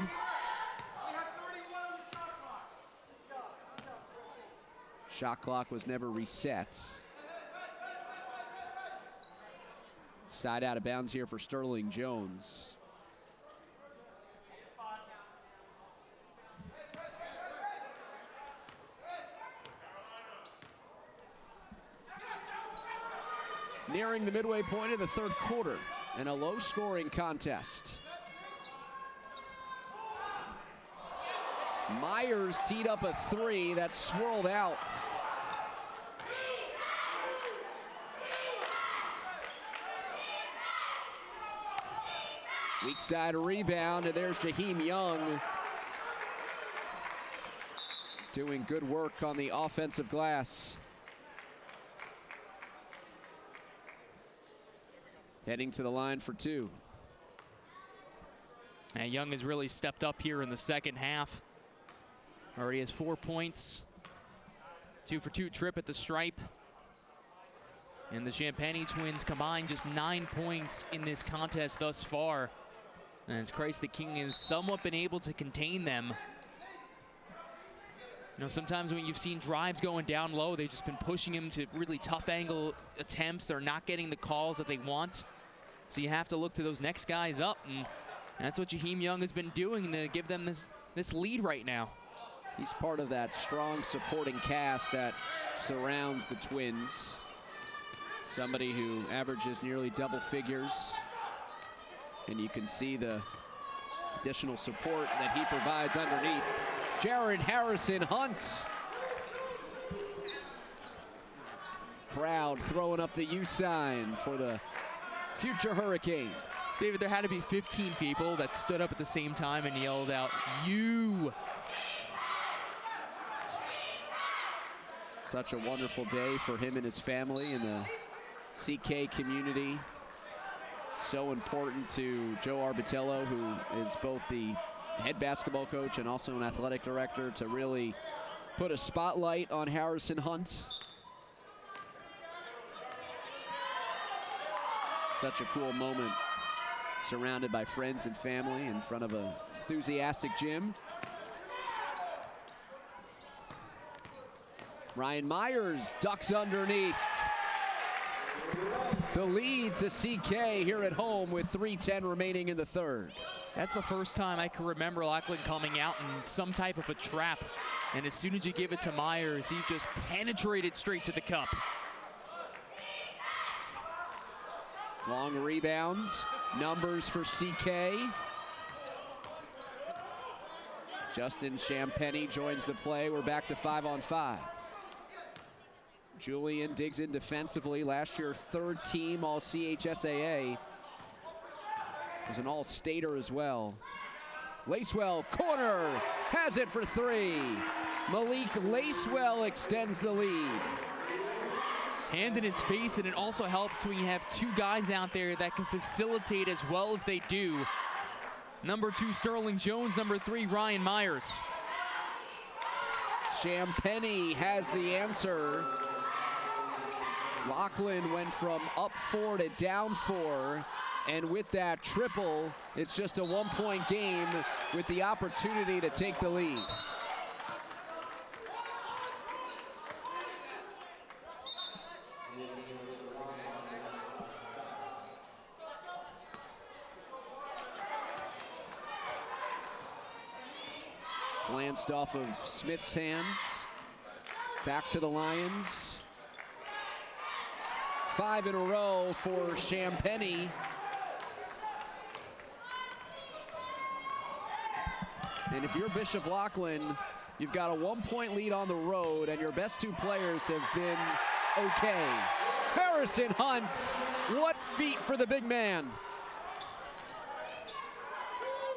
Shot clock was never reset. Side out of bounds here for Sterling Jones. Nearing the midway point of the third quarter in a low-scoring contest. Myers teed up a 3 that swirled out. Weak side rebound, and there's Jaheim Young doing good work on the offensive glass. Heading to the line for 2. And Young has really stepped up here in the second half. Already has 4 points. 2 for 2 trip at the stripe. And the Champagne twins combined just 9 points in this contest thus far. As Christ the King has somewhat been able to contain them. You know, sometimes when you've seen drives going down low, they've just been pushing him to really tough angle attempts. They're not getting the calls that they want. So you have to look to those next guys up, and that's what Jaheim Young has been doing to give them this lead right now. He's part of that strong supporting cast that surrounds the Twins. Somebody who averages nearly double figures. And you can see the additional support that he provides underneath. Jared Harrison Hunt. Crowd throwing up the U sign for the future Hurricane. David, there had to be 15 people that stood up at the same time and yelled out, "You!" Such a wonderful day for him and his family and the CK community. So important to Joe Arbitello, who is both the head basketball coach and also an athletic director, to really put a spotlight on Harrison Hunt. Such a cool moment, surrounded by friends and family in front of an enthusiastic gym. Ryan Myers ducks underneath. The lead to CK here at home with 3:10 remaining in the third. That's the first time I can remember Loughlin coming out in some type of a trap. And as soon as you give it to Myers, he just penetrated straight to the cup. Long rebound, numbers for CK. Justin Champagne joins the play. We're back to 5-on-5. Julian digs in defensively. Last year, third team all CHSAA. Was an all-stater as well. Lacewell, corner, has it for 3. Malik Lacewell extends the lead. Hand in his face, and it also helps when you have two guys out there that can facilitate as well as they do. Number 2, Sterling Jones. Number 3, Ryan Myers. Champagny has the answer. Loughlin went from up 4 to down 4. And with that triple, it's just a 1-point game with the opportunity to take the lead. Glanced off of Smith's hands. Back to the Lions. 5 in a row for Champagny. And if you're Bishop Loughlin, you've got a 1-point lead on the road, and your best 2 players have been okay. Harrison Hunt, what feat for the big man.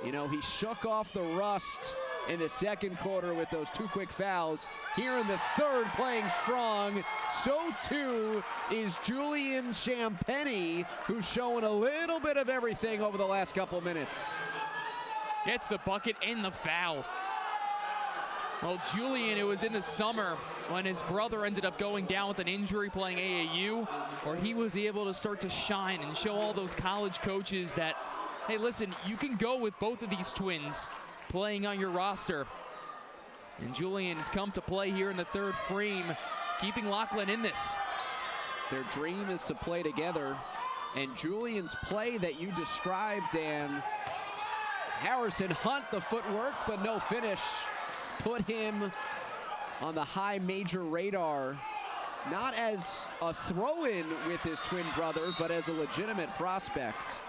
You know, he shook off the rust in the second quarter with those 2 quick fouls. Here in the third, playing strong. So too is Julian Champagny, who's showing a little bit of everything over the last couple minutes. Gets the bucket and the foul. Well, Julian, it was in the summer when his brother ended up going down with an injury playing AAU, where he was able to start to shine and show all those college coaches that, hey, listen, you can go with both of these twins playing on your roster. And Julian has come to play here in the third frame, keeping Loughlin in this. Their dream is to play together. And Julian's play that you described, Dan, Harrison Hunt, the footwork, but no finish, put him on the high major radar, not as a throw-in with his twin brother, but as a legitimate prospect.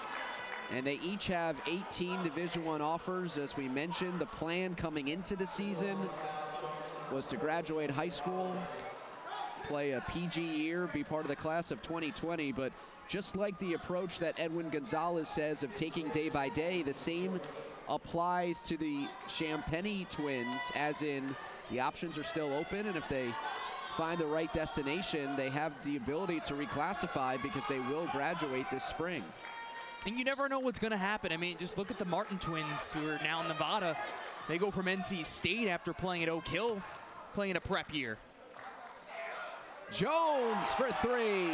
And they each have 18 Division I offers. As we mentioned, the plan coming into the season was to graduate high school, play a PG year, be part of the class of 2020. But just like the approach that Edwin Gonzalez says of taking day by day, the same applies to the Champagny twins, as in the options are still open, and if they find the right destination, they have the ability to reclassify because they will graduate this spring. And you never know what's going to happen. I mean, just look at the Martin twins, who are now in Nevada. They go from NC State after playing at Oak Hill, playing a prep year. Jones for 3.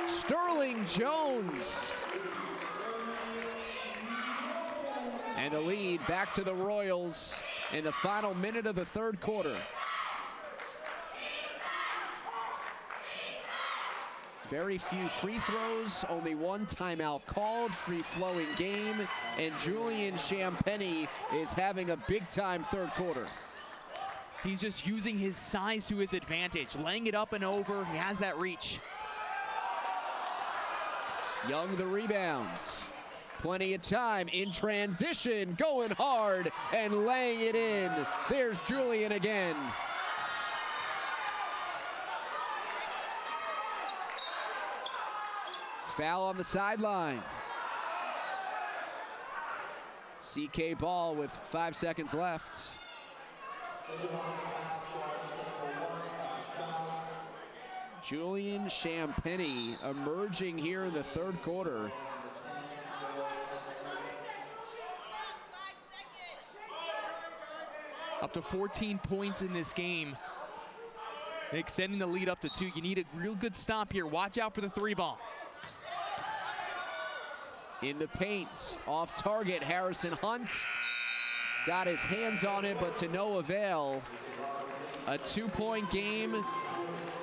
Sterling Jones. And the lead back to the Royals in the final minute of the third quarter. Very few free throws, only 1 timeout called, free-flowing game, and Julian Champagny is having a big-time third quarter. He's just using his size to his advantage, laying it up and over. He has that reach. Young the rebounds. Plenty of time in transition, going hard and laying it in. There's Julian again. Foul on the sideline. CK ball with 5 seconds left. Julian Champagny emerging here in the third quarter. Up to 14 points in this game. Extending the lead up to 2. You need a real good stop here. Watch out for the 3 ball. In the paint, off target, Harrison Hunt got his hands on it, but to no avail. A 2-point game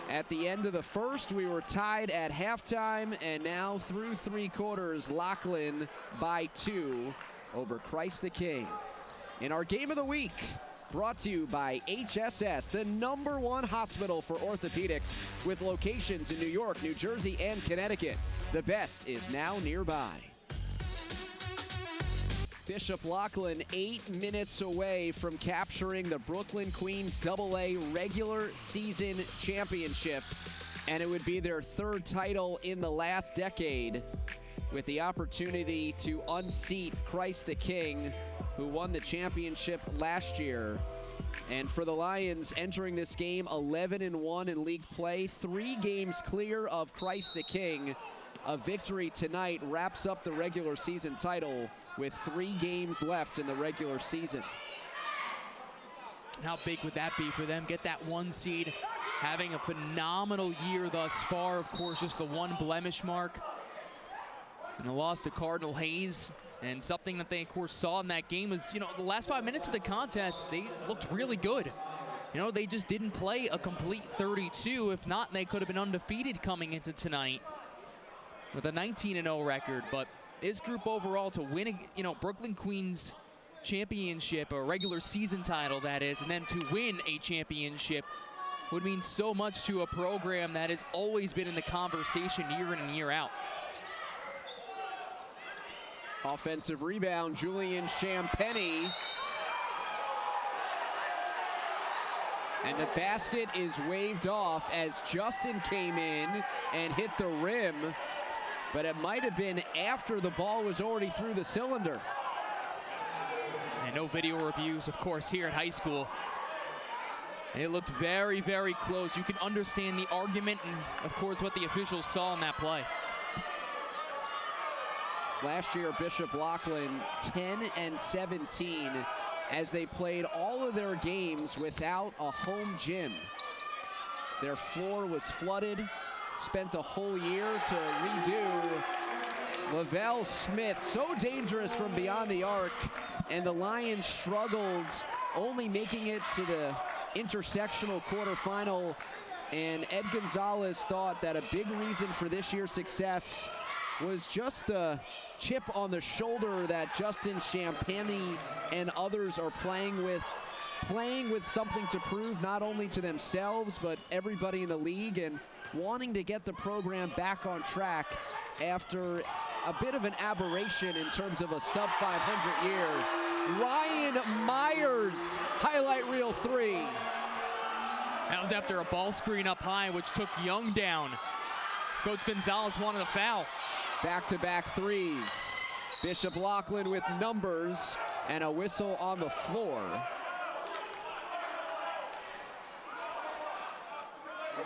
at the end of the first. We were tied at halftime, and now through 3 quarters, Loughlin by 2 over Christ the King. In our game of the week, brought to you by HSS, the #1 hospital for orthopedics with locations in New York, New Jersey, and Connecticut. The best is now nearby. Bishop Loughlin 8 minutes away from capturing the Brooklyn Queens AA regular season championship, and it would be their 3rd title in the last decade, with the opportunity to unseat Christ the King who won the championship last year. And for the Lions, entering this game 11-1 in league play, 3 games clear of Christ the King. A victory tonight wraps up the regular season title with 3 games left in the regular season. How big would that be for them? Get that 1 seed, having a phenomenal year thus far. Of course, just the 1 blemish mark. And a loss to Cardinal Hayes. And something that they, of course, saw in that game was, the last 5 minutes of the contest, they looked really good. They just didn't play a complete 32. If not, they could have been undefeated coming into tonight with a 19-0 record. But this group overall to win, Brooklyn Queens championship, a regular season title that is, and then to win a championship would mean so much to a program that has always been in the conversation year in and year out. Offensive rebound, Julian Champagny. And the basket is waved off as Justin came in and hit the rim, but it might have been after the ball was already through the cylinder. And no video reviews, of course, here at high school. And it looked very, very close. You can understand the argument and, of course, what the officials saw in that play. Last year, Bishop Loughlin 10-17 as they played all of their games without a home gym. Their floor was flooded, spent the whole year to redo. Lavelle Smith, so dangerous from beyond the arc, and the Lions struggled, only making it to the intersectional quarterfinal. And Ed Gonzalez thought that a big reason for this year's success was just the chip on the shoulder that Justin Champagny and others are playing with something to prove not only to themselves but everybody in the league, and wanting to get the program back on track after a bit of an aberration in terms of a sub-500 year. Ryan Myers, highlight reel 3. That was after a ball screen up high, which took Young down. Coach Gonzalez wanted a foul. Back-to-back threes. Bishop Loughlin with numbers and a whistle on the floor.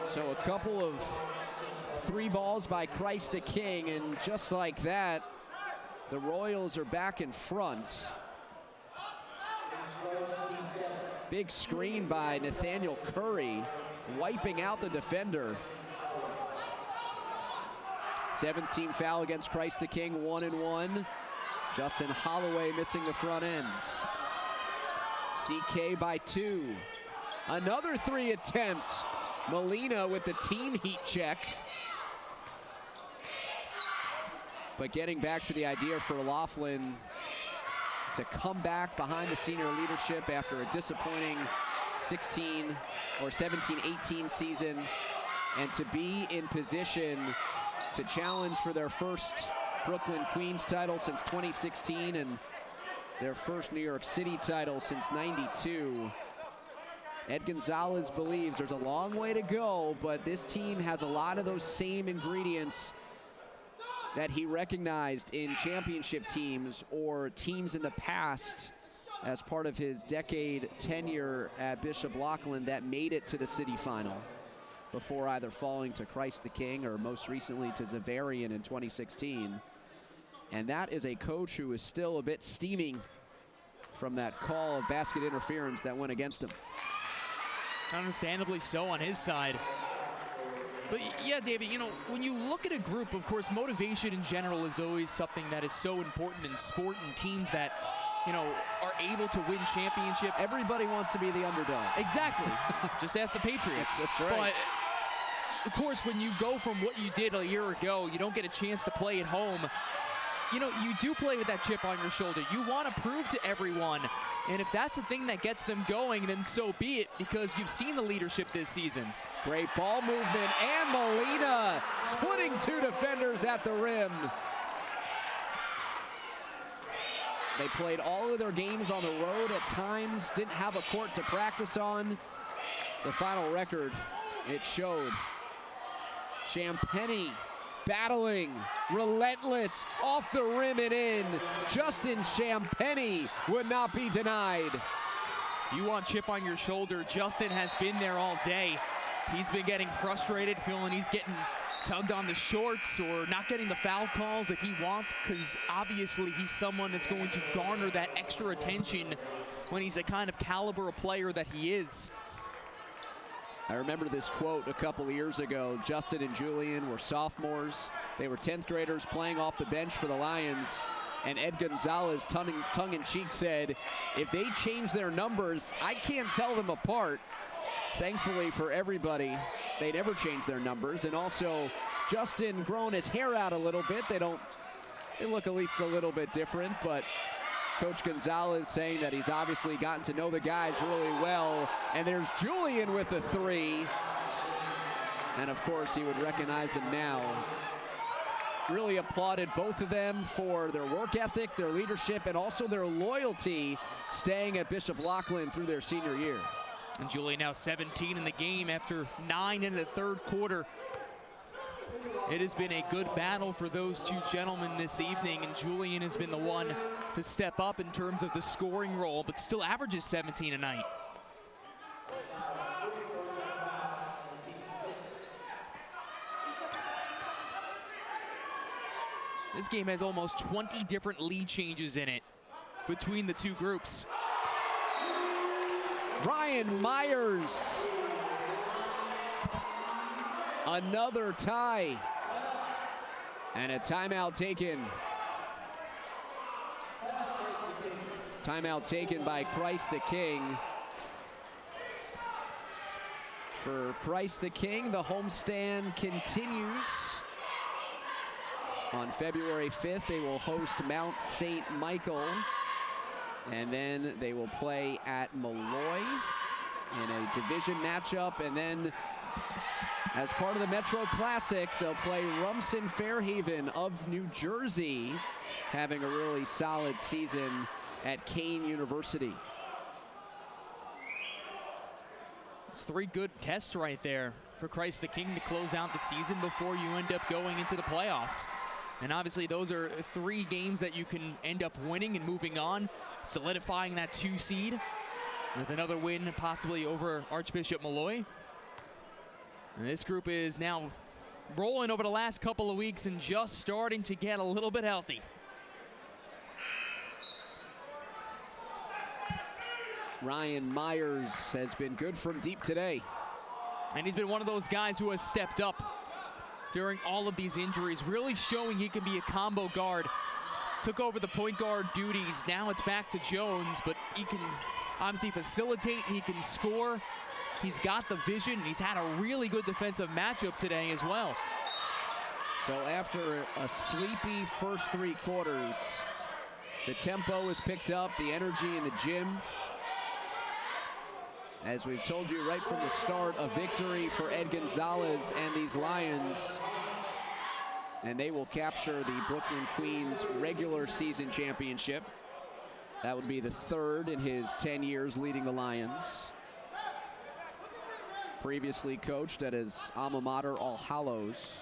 So a couple of 3 balls by Christ the King, and just like that, the Royals are back in front. Big screen by Nathaniel Curry, wiping out the defender. 17 foul against Christ the King, 1-1. Justin Holloway missing the front end. CK by 2. Another 3 attempt. Molina with the team heat check. But getting back to the idea for Loughlin to come back behind the senior leadership after a disappointing 17-18 season, and to be in position to challenge for their first Brooklyn Queens title since 2016 and their first New York City title since '92. Ed Gonzalez believes there's a long way to go, but this team has a lot of those same ingredients that he recognized in championship teams or teams in the past as part of his decade tenure at Bishop Loughlin that made it to the city final before either falling to Christ the King or most recently to Zavarian in 2016. And that is a coach who is still a bit steaming from that call of basket interference that went against him. Understandably so on his side. But yeah, David, when you look at a group, of course, motivation in general is always something that is so important in sport, and teams that, are able to win championships. Everybody wants to be the underdog. Exactly. Just ask the Patriots. That's right. But, of course, when you go from what you did a year ago, you don't get a chance to play at home. You do play with that chip on your shoulder. You want to prove to everyone. And if that's the thing that gets them going, then so be it, because you've seen the leadership this season. Great ball movement, and Molina splitting 2 defenders at the rim. They played all of their games on the road at times, didn't have a court to practice on. The final record, it showed. Champagny battling, relentless, off the rim and in. Justin Champagnie would not be denied. You want chip on your shoulder. Justin has been there all day. He's been getting frustrated, feeling he's getting tugged on the shorts or not getting the foul calls that he wants, because obviously he's someone that's going to garner that extra attention when he's the kind of caliber of player that he is. I remember this quote a couple of years ago. Justin and Julian were sophomores. They were 10th graders playing off the bench for the Lions. And Ed Gonzalez, tongue-in-cheek, said, if they change their numbers, I can't tell them apart. Thankfully for everybody, they never changed their numbers. And also, Justin growing his hair out a little bit. They look at least a little bit different, but Coach Gonzalez saying that he's obviously gotten to know the guys really well. And there's Julian with a three. And of course, he would recognize them now. Really applauded both of them for their work ethic, their leadership, and also their loyalty staying at Bishop Loughlin through their senior year. And Julian now 17 in the game after 9 in the third quarter. It has been a good battle for those two gentlemen this evening, and Julian has been the one to step up in terms of the scoring role, but still averages 17 a night. This game has almost 20 different lead changes in it between the two groups. Ryan Myers. Another tie. And a timeout taken. Timeout taken by Christ the King. For Christ the King, the homestand continues. On February 5th, they will host Mount St. Michael. And then they will play at Malloy in a division matchup. And then as part of the Metro Classic, they'll play Rumson Fairhaven of New Jersey, having a really solid season at Kane University. It's 3 good tests right there for Christ the King to close out the season before you end up going into the playoffs. And obviously those are 3 games that you can end up winning and moving on, solidifying that 2 seed with another win possibly over Archbishop Malloy. And this group is now rolling over the last couple of weeks and just starting to get a little bit healthy. Ryan Myers has been good from deep today. And he's been one of those guys who has stepped up during all of these injuries, really showing he can be a combo guard. Took over the point guard duties. Now it's back to Jones, but he can obviously facilitate, he can score. He's got the vision, and he's had a really good defensive matchup today as well. So after a sleepy first 3 quarters, the tempo is picked up, the energy in the gym. As we've told you right from the start, a victory for Ed Gonzalez and these Lions. And they will capture the Brooklyn Queens regular season championship. That would be the 3rd in his 10 years leading the Lions. Previously coached at his alma mater, All Hallows,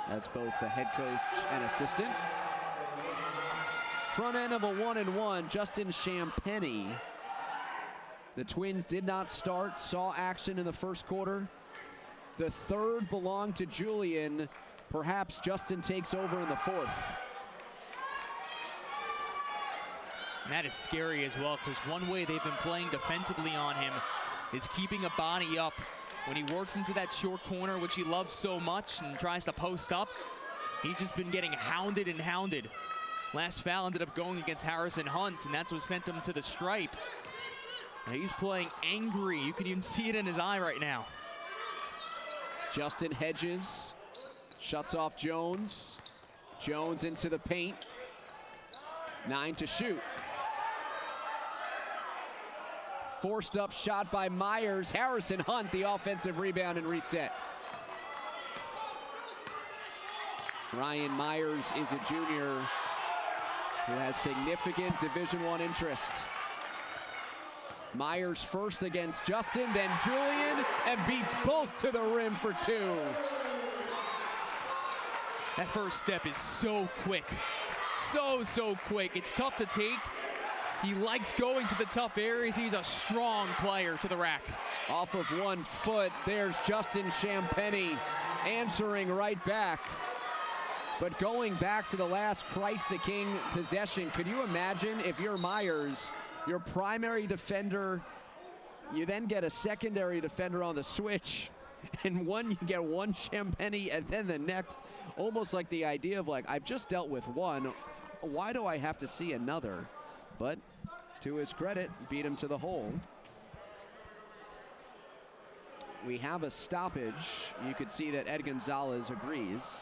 as both the head coach and assistant. Front end of a 1-and-1, Justin Champagnie. The Twins did not start, saw action in the first quarter. The 3rd belonged to Julian. Perhaps Justin takes over in the 4th. And that is scary as well, because one way they've been playing defensively on him is keeping a body up. When he works into that short corner, which he loves so much, and tries to post up, he's just been getting hounded and hounded. Last foul ended up going against Harrison Hunt, and that's what sent him to the stripe. He's playing angry. You can even see it in his eye right now. Justin Hedges shuts off Jones. Jones into the paint. 9 to shoot. Forced up shot by Myers. Harrison Hunt, the offensive rebound and reset. Ryan Myers is a junior who has significant Division I interest. Myers first against Justin, then Julian, and beats both to the rim for 2. That first step is so quick. So quick. It's tough to take. He likes going to the tough areas. He's a strong player to the rack. Off of 1 foot, there's Justin Champagnie answering right back. But going back to the last Christ the King possession, could you imagine if you're Myers, your primary defender, you then get a secondary defender on the switch, and you get one Champagnie and then the next, almost like the idea of like, I've just dealt with one, why do I have to see another? But to his credit, beat him to the hole. We have a stoppage. You could see that Ed Gonzalez agrees.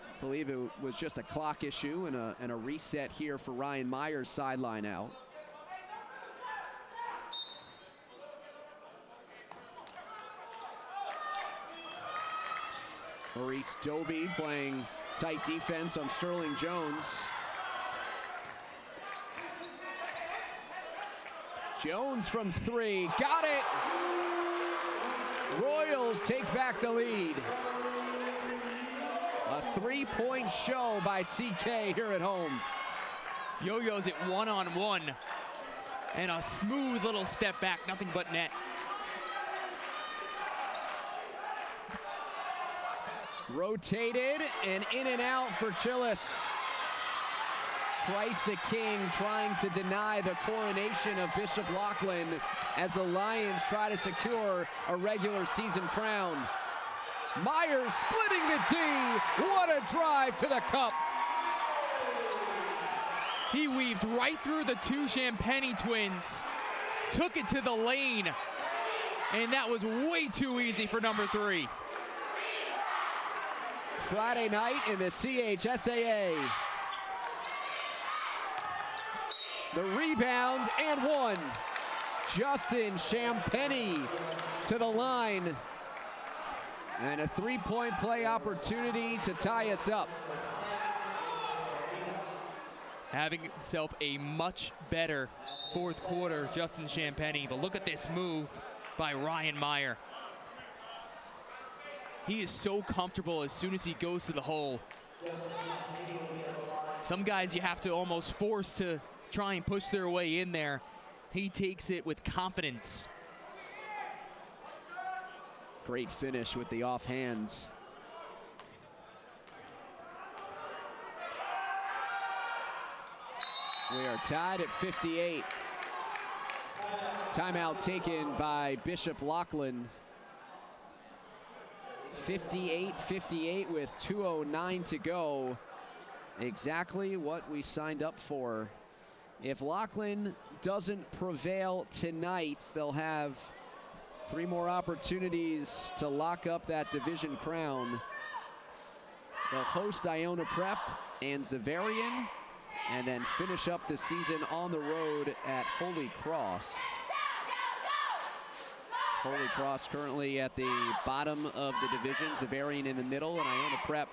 I believe it was just a clock issue and a reset here for Ryan Myers, sideline out. Maurice Doby playing tight defense on Sterling Jones. Jones from 3, got it! Royals take back the lead. A 3-point show by CK here at home. Yo-Yo's it 1-on-1. And a smooth little step back, nothing but net. Rotated and in and out for Chillis. Christ the King trying to deny the coronation of Bishop Loughlin as the Lions try to secure a regular season crown. Myers splitting the D. What a drive to the cup. He weaved right through the 2 Champagnie twins, took it to the lane, and that was way too easy for number 3. Friday night in the CHSAA. The rebound and 1. Justin Champagnie to the line. And a 3-point play opportunity to tie us up. Having himself a much better 4th quarter, Justin Champagnie. But look at this move by Ryan Meyer. He is so comfortable as soon as he goes to the hole. Some guys you have to almost force to try and push their way in there. He takes it with confidence. Great finish with the offhand. We are tied at 58. Timeout taken by Bishop Loughlin. 58-58 with 2:09 to go. Exactly what we signed up for. If Loughlin doesn't prevail tonight, they'll have 3 more opportunities to lock up that division crown. They'll host Iona Prep and Xaverian, and then finish up the season on the road at Holy Cross. Holy Cross currently at the bottom of the division, Xaverian in the middle, and Iona Prep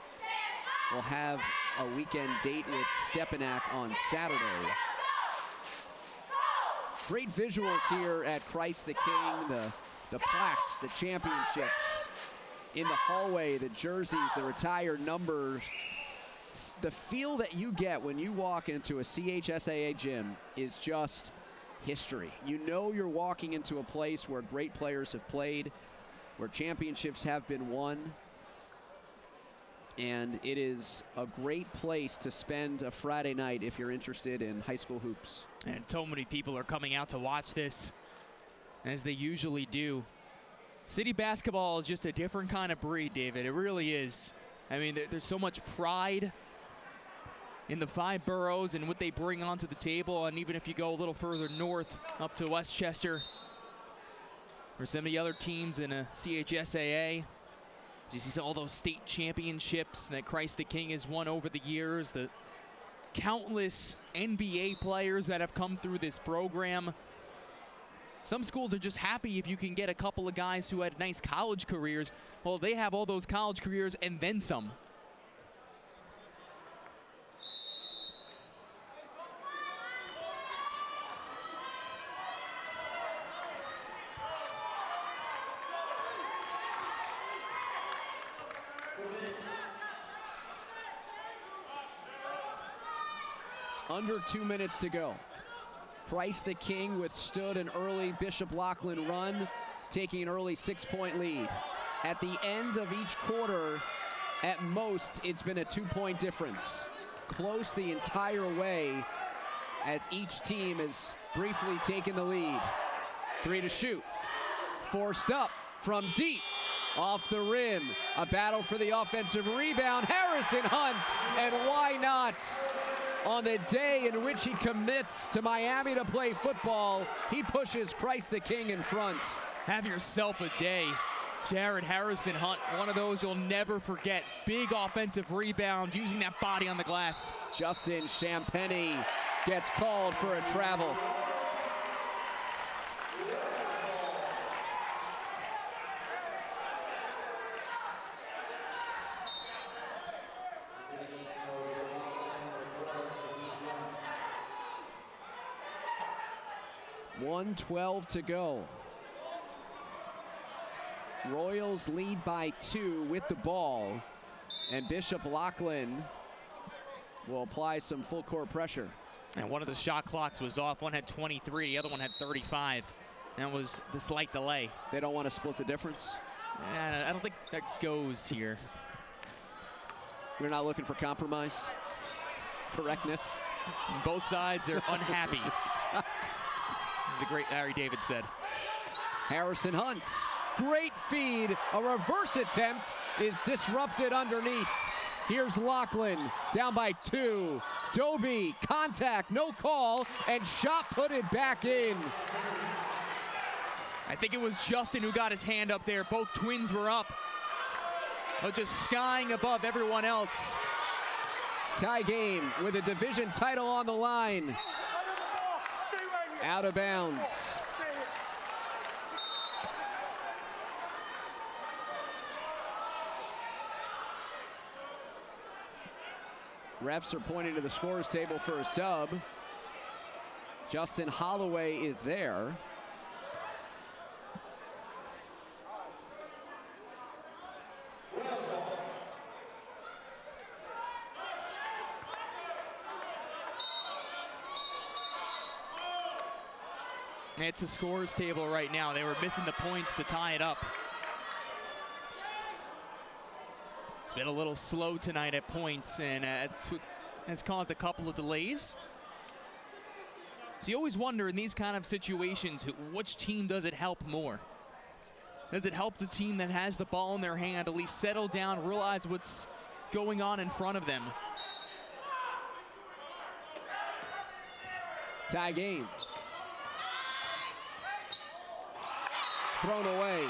will have a weekend date with Stepanak on Saturday. Great visuals here at Christ the King, the plaques, the championships in the hallway, the jerseys, the retired numbers. The feel that you get when you walk into a CHSAA gym is just history. You know you're walking into a place where great players have played, where championships have been won, and it is a great place to spend a Friday night if you're interested in high school hoops. And so many people are coming out to watch this, as they usually do. City basketball is just a different kind of breed, David. It really is. I mean, there's so much pride in the 5 boroughs and what they bring onto the table. And even if you go a little further north up to Westchester or some of the other teams in a CHSAA, you see all those state championships that Christ the King has won over the years, the countless NBA players that have come through this program. Some schools are just happy if you can get a couple of guys who had nice college careers. Well, they have all those college careers and then some. Under 2 minutes to go. Christ the King withstood an early Bishop Loughlin run, taking an early 6-point lead. At the end of each quarter, at most, it's been a 2-point difference. Close the entire way as each team has briefly taken the lead. 3 to shoot. Forced up from deep. Off the rim. A battle for the offensive rebound. Harrison Hunt, and why not? On the day in which he commits to Miami to play football, he pushes Christ the King in front. Have yourself a day. Jared Harrison Hunt, one of those you'll never forget. Big offensive rebound, using that body on the glass. Justin Champagny gets called for a travel. .112 to go. Royals lead by 2 with the ball, and Bishop Loughlin will apply some full court pressure. And one of the shot clocks was off. One had 23, the other one had 35. That was the slight delay. They don't want to split the difference? I don't think that goes here. We're not looking for compromise? Correctness? Both sides are unhappy. The great Larry David said. Harrison Hunt, great feed. A reverse attempt is disrupted underneath. Here's Loughlin, down by 2. Doby, contact, no call, and shot put it back in. I think it was Justin who got his hand up there. Both twins were up, but just skying above everyone else. Tie game with a division title on the line. Out of bounds. Refs are pointing to the scores table for a sub. Justin Holloway is there. It's a scores table right now. They were missing the points to tie it up. It's been a little slow tonight at points, and it's caused a couple of delays. So you always wonder in these kind of situations, which team does it help more? Does it help the team that has the ball in their hand at least settle down, realize what's going on in front of them? Tie game. Thrown away.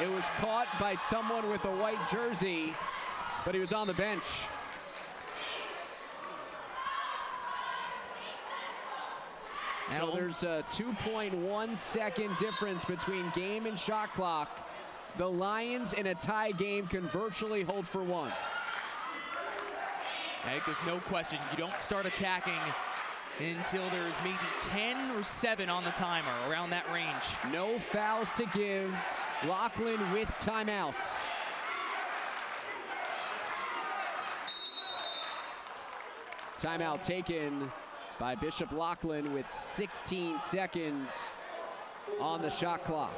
It was caught by someone with a white jersey, but he was on the bench. So there's a 2.1 second difference between game and shot clock. The Lions in a tie game can virtually hold for 1. I think there's no question you don't start attacking until there's maybe 10 or 7 on the timer, around that range. No fouls to give. Loughlin with timeouts. Timeout taken by Bishop Loughlin with 16 seconds on the shot clock.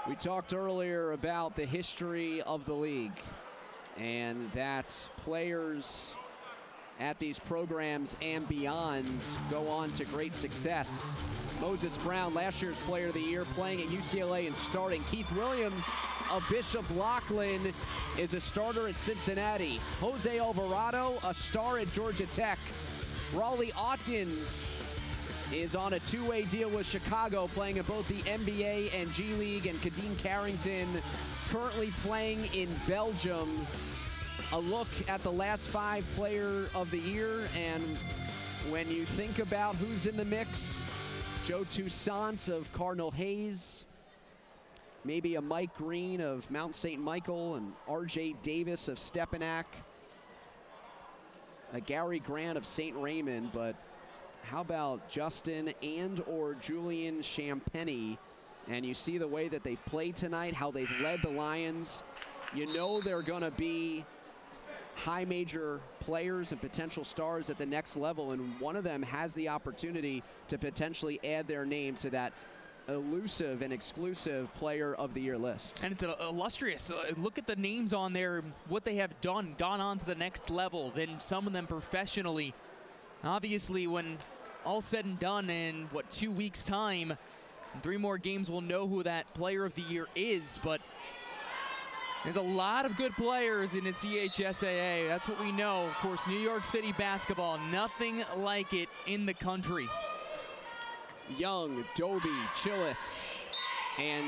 We talked earlier about the history of the league, and that players at these programs and beyond go on to great success. Moses Brown, last year's player of the year, playing at UCLA and starting. Keith Williams of Bishop Loughlin is a starter at Cincinnati. Jose Alvarado, a star at Georgia Tech. Raleigh Atkins is on a 2-way deal with Chicago, playing in both the NBA and G League. And Kadeem Carrington currently playing in Belgium. A look at the last 5 player of the year, and when you think about who's in the mix, Joe Toussaint of Cardinal Hayes, maybe a Mike Green of Mount St. Michael, and RJ Davis of Stepanak, a Gary Grant of St. Raymond, but how about Justin and or Julian Champagny? And you see the way that they've played tonight, how they've led the Lions. You know they're going to be high major players and potential stars at the next level, and one of them has the opportunity to potentially add their name to that elusive and exclusive player of the year list. And it's illustrious. Look at the names on there, what they have done, gone on to the next level, then some of them professionally. Obviously, when all said and done in, 2 weeks' time, in 3 more games, we'll know who that player of the year is, but there's a lot of good players in the CHSAA. That's what we know. Of course, New York City basketball, nothing like it in the country. Young, Doby, Chillis, and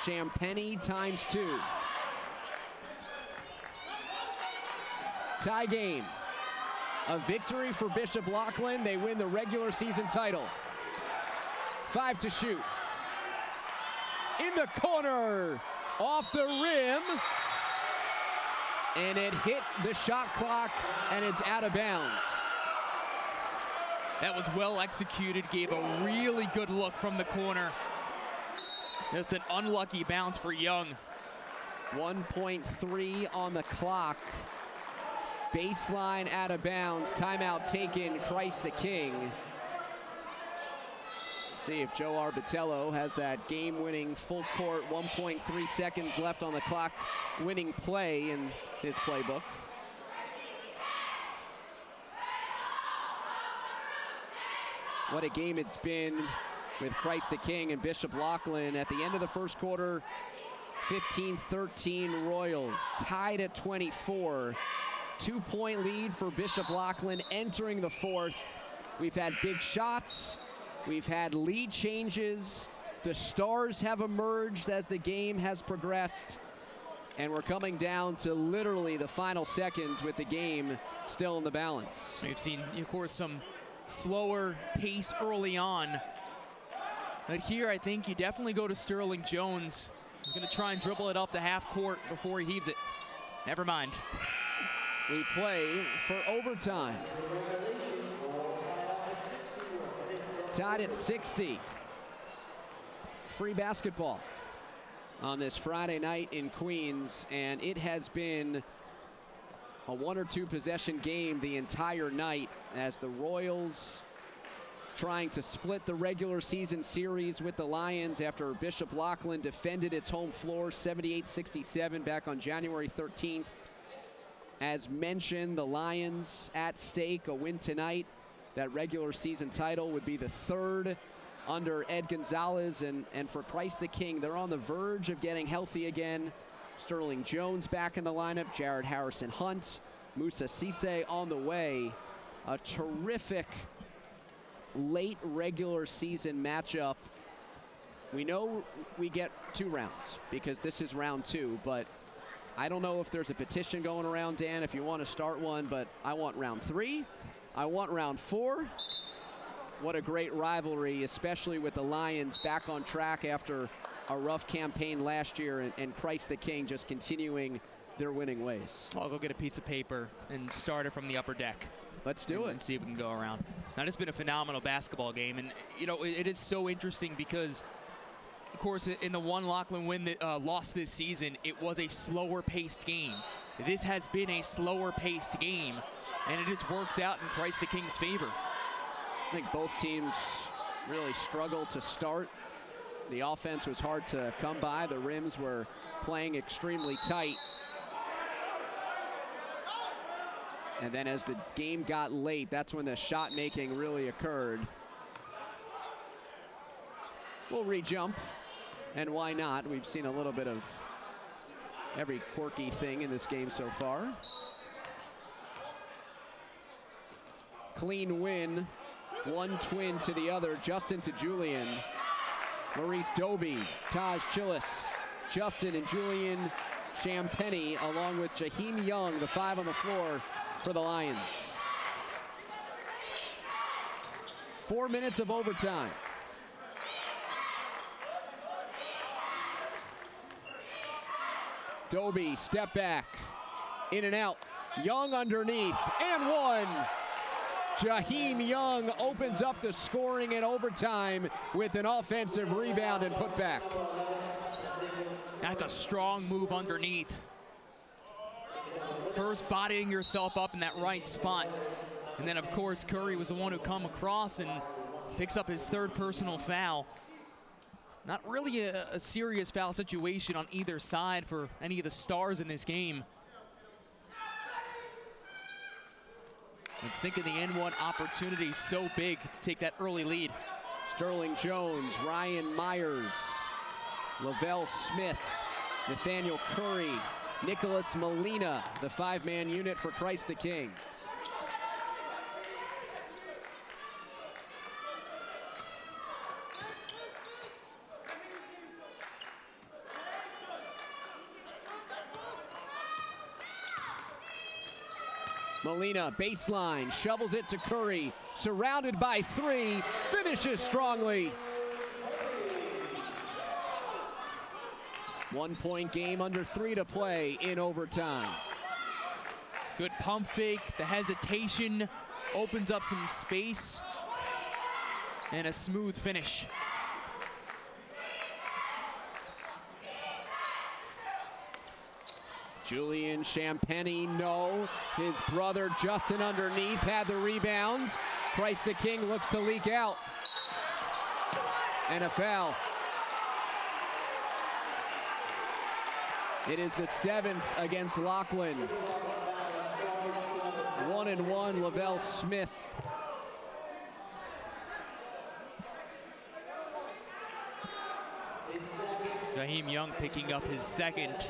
Champagny ×2. Tie game. A victory for Bishop Loughlin. They win the regular season title. 5 to shoot. In the corner, off the rim. And it hit the shot clock, and it's out of bounds. That was well executed, gave a really good look from the corner. Just an unlucky bounce for Young. 1.3 on the clock. Baseline out of bounds. Timeout taken, Christ the King. See if Joe Arbitello has that game-winning full court, 1.3 seconds left on the clock, winning play in his playbook. What a game it's been with Christ the King and Bishop Loughlin. At the end of the first quarter, 15-13 Royals, tied at 24. 2-point lead for Bishop Loughlin entering the fourth. We've had big shots. We've had lead changes. The stars have emerged as the game has progressed. And we're coming down to literally the final seconds with the game still in the balance. We've seen, of course, some slower pace early on. But here, I think you definitely go to Sterling Jones. He's going to try and dribble it up to half court before he heaves it. Never mind. We play for overtime. Tied at 60. Free basketball on this Friday night in Queens, and it has been a 1 or 2 possession game the entire night as the Royals trying to split the regular season series with the Lions after Bishop Loughlin defended its home floor 78-67 back on January 13th. As mentioned, the Lions at stake, a win tonight. That regular season title would be the 3rd under Ed Gonzalez, and for Christ the King, they're on the verge of getting healthy again. Sterling Jones back in the lineup, Jared Harrison Hunt, Musa Cisse on the way. A terrific late regular season matchup. We know we get 2 rounds because this is round 2, but I don't know if there's a petition going around, Dan, if you want to start one, but I want round 3. I want round 4. What a great rivalry, especially with the Lions back on track after a rough campaign last year, and Christ the King just continuing their winning ways. I'll go get a piece of paper and start it from the upper deck. Let's do it. And see if we can go around. Now, it's been a phenomenal basketball game, and you know it is so interesting because, of course, in the one Loughlin win that lost this season, it was a slower-paced game. This has been a slower-paced game, and it has worked out in Christ the King's favor. I think both teams really struggled to start. The offense was hard to come by. The rims were playing extremely tight. And then as the game got late, that's when the shot making really occurred. We'll re-jump, and why not? We've seen a little bit of every quirky thing in this game so far. Clean win, one twin to the other, Justin to Julian. Maurice Doby, Taj Chillis, Justin and Julian Champagny, along with Jaheim Young, the 5 on the floor for the Lions. 4 minutes of overtime. Doby, step back, in and out. Young underneath, and one. Jaheim Young opens up the scoring in overtime with an offensive rebound and putback. That's a strong move underneath. First bodying yourself up in that right spot. And then, of course, Curry was the one who come across and picks up his third personal foul. Not really a serious foul situation on either side for any of the stars in this game. And sinking the N1 opportunity so big to take that early lead. Sterling Jones, Ryan Myers, Lavelle Smith, Nathaniel Curry, Nicholas Molina, the five-man unit for Christ the King. Molina, baseline, shovels it to Curry, surrounded by three, finishes strongly. 1 point game, under 3 to play in overtime. Good pump fake, the hesitation opens up some space, and a smooth finish. Julian Champagny, no. His brother Justin underneath had the rebounds. Christ the King looks to leak out. And a foul. It is the 7th against Loughlin. 1-1, Lavelle Smith. Raheem Young picking up his second.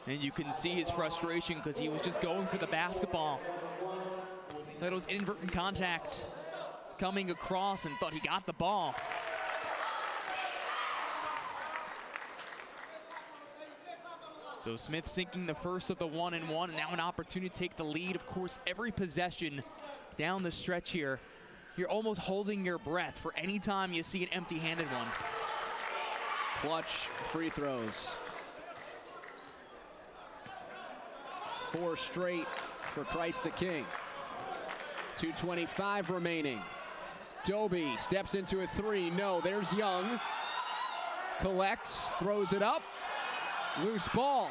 And you can see his frustration because he was just going for the basketball. That was inadvertent contact coming across and thought he got the ball. So Smith sinking the first of the 1-1, and now an opportunity to take the lead. Of course, every possession down the stretch here, you're almost holding your breath for any time you see an empty-handed one. Clutch free throws. 4 straight for Christ the King. 2:25 remaining. Doby steps into a 3. No, there's Young. Collects, throws it up. Loose ball.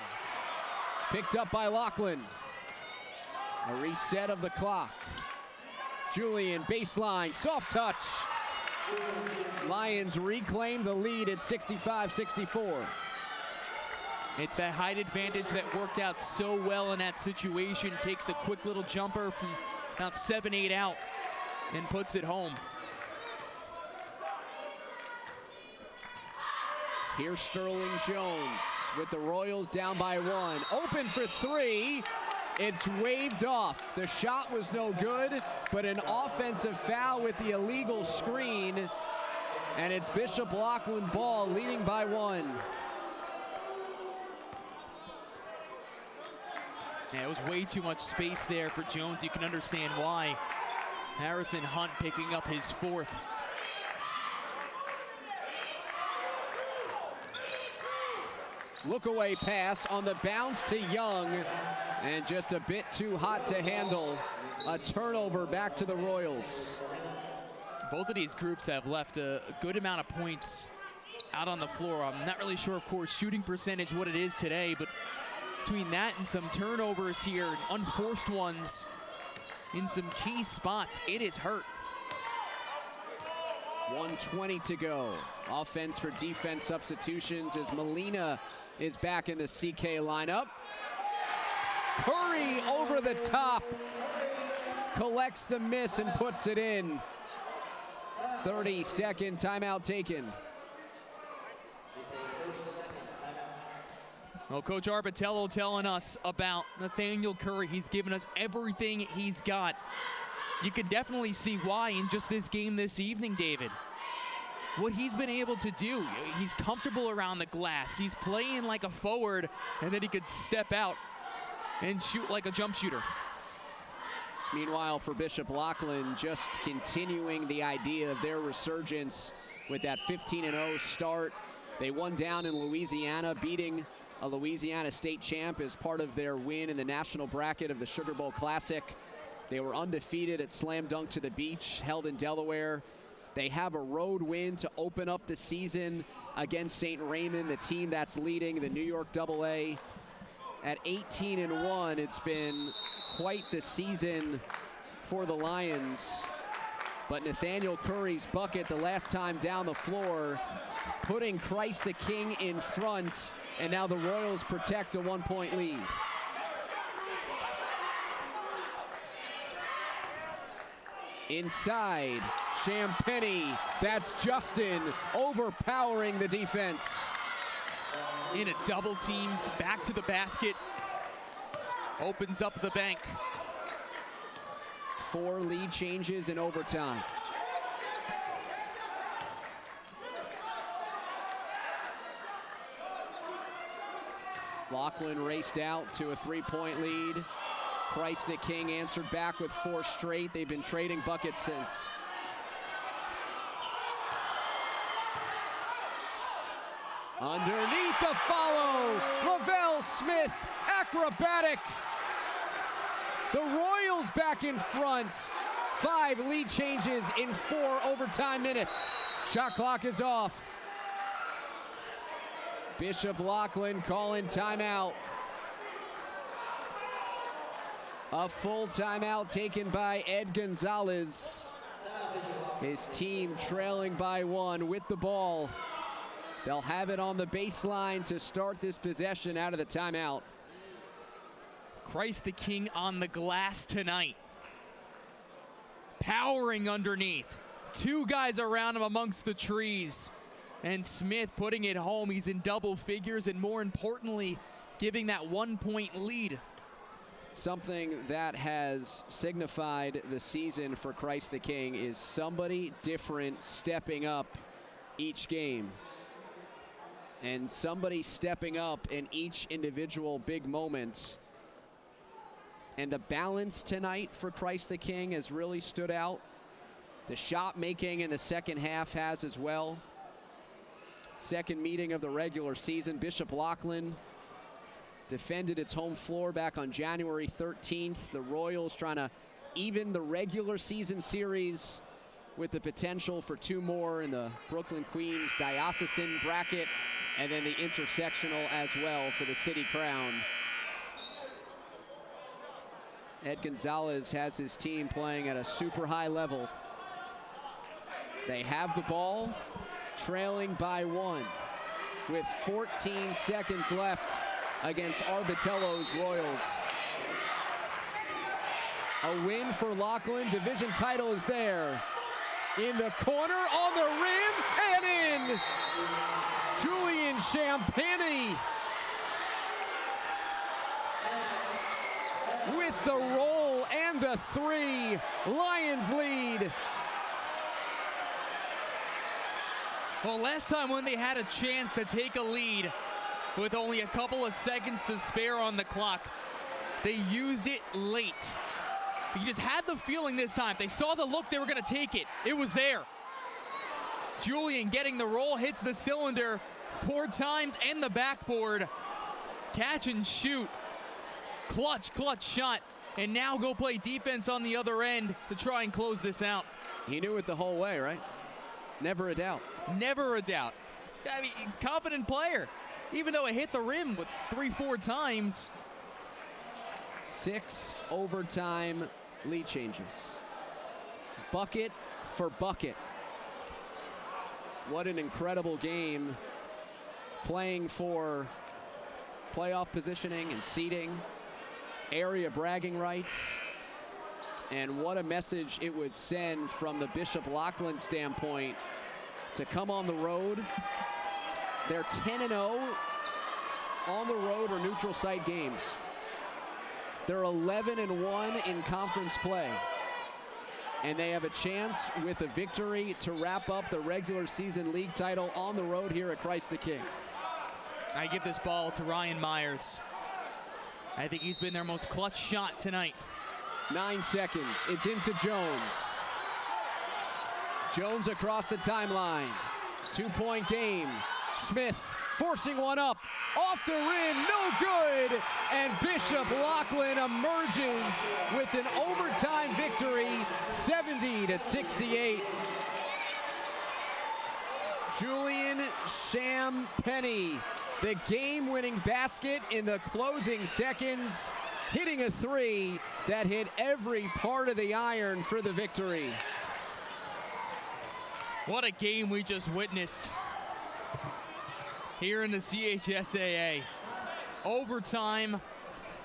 Picked up by Loughlin. A reset of the clock. Julian, baseline, soft touch. Lions reclaim the lead at 65-64. It's that height advantage that worked out so well in that situation. Takes the quick little jumper from about 7-8 out and puts it home. Here's Sterling Jones with the Royals down by 1. Open for 3. It's waved off. The shot was no good, but an offensive foul with the illegal screen. And it's Bishop Loughlin ball, leading by 1. Yeah, it was way too much space there for Jones. You can understand why. Harrison Hunt picking up his 4th. Look away pass on the bounce to Young, and just a bit too hot to handle. A turnover back to the Royals. Both of these groups have left a good amount of points out on the floor. I'm not really sure, of course, shooting percentage what it is today, but between that and some turnovers here, unforced ones in some key spots, it is hurt. 1:20 to go. Offense for defense substitutions as Molina is back in the CK lineup. Curry over the top. Collects the miss and puts it in. 30-second timeout taken. Well, Coach Arbitello telling us about Nathaniel Curry. He's given us everything he's got. You can definitely see why in just this game this evening, David. What he's been able to do. He's comfortable around the glass. He's playing like a forward, and then he could step out and shoot like a jump shooter. Meanwhile, for Bishop Loughlin, just continuing the idea of their resurgence with that 15-0 start. They won down in Louisiana, beating a Louisiana state champ as part of their win in the national bracket of the Sugar Bowl Classic. They were undefeated at Slam Dunk to the Beach, held in Delaware. They have a road win to open up the season against St. Raymond, the team that's leading the New York AA. At 18-1, it's been quite the season for the Lions. But Nathaniel Curry's bucket the last time down the floor, putting Christ the King in front, and now the Royals protect a 1-point lead. Inside, Champagnie, that's Justin overpowering the defense. In a double team, back to the basket, opens up the bank. 4 lead changes in overtime. Loughlin raced out to a 3-point lead. Christ the King answered back with 4 straight. They've been trading buckets since. Underneath the follow, Lavelle Smith, acrobatic. The Royals back in front. 5 lead changes in 4 overtime minutes. Shot clock is off. Bishop Loughlin calling timeout. A full timeout taken by Ed Gonzalez. His team trailing by 1 with the ball. They'll have it on the baseline to start this possession out of the timeout. Christ the King on the glass tonight. Powering underneath. 2 guys around him amongst the trees. And Smith putting it home. He's in double figures, and more importantly, giving that 1-point lead. Something that has signified the season for Christ the King is somebody different stepping up each game. And somebody stepping up in each individual big moment. And the balance tonight for Christ the King has really stood out. The shot making in the second half has as well. Second meeting of the regular season. Bishop Loughlin defended its home floor back on January 13th. The Royals trying to even the regular season series with the potential for 2 more in the Brooklyn Queens diocesan bracket, and then the intersectional as well for the City Crown. Ed Gonzalez has his team playing at a super high level. They have the ball, trailing by 1 with 14 seconds left against Arbitello's Royals. A win for Loughlin. Division title is there. In the corner, on the rim, and in! Julian Champagnie with the roll and the 3. Lions lead. Well, last time when they had a chance to take a lead with only a couple of seconds to spare on the clock, they used it late. But you just had the feeling this time. They saw the look, they were going to take it. It was there. Julian getting the roll, hits the cylinder 4 times and the backboard. Catch and shoot. Clutch shot. And now go play defense on the other end to try and close this out. He knew it the whole way, right? Never a doubt. Never a doubt. I mean, confident player. Even though it hit the rim with 3-4 times. 6 overtime lead changes. Bucket for bucket. What an incredible game. Playing for playoff positioning and seeding. Area bragging rights. And what a message it would send from the Bishop Loughlin standpoint to come on the road. They're 10-0 on the road or neutral site games. They're 11-1 in conference play. And they have a chance with a victory to wrap up the regular season league title on the road here at Christ the King. I give this ball to Ryan Myers. I think he's been their most clutch shot tonight. 9 seconds. It's into Jones. Jones across the timeline. 2-point game. Smith forcing one up. Off the rim, no good. And Bishop Loughlin emerges with an overtime victory, 70-68. Julian Champagnie the game-winning basket in the closing seconds, hitting a three that hit every part of the iron for the victory. What a game we just witnessed here in the CHSAA. Overtime,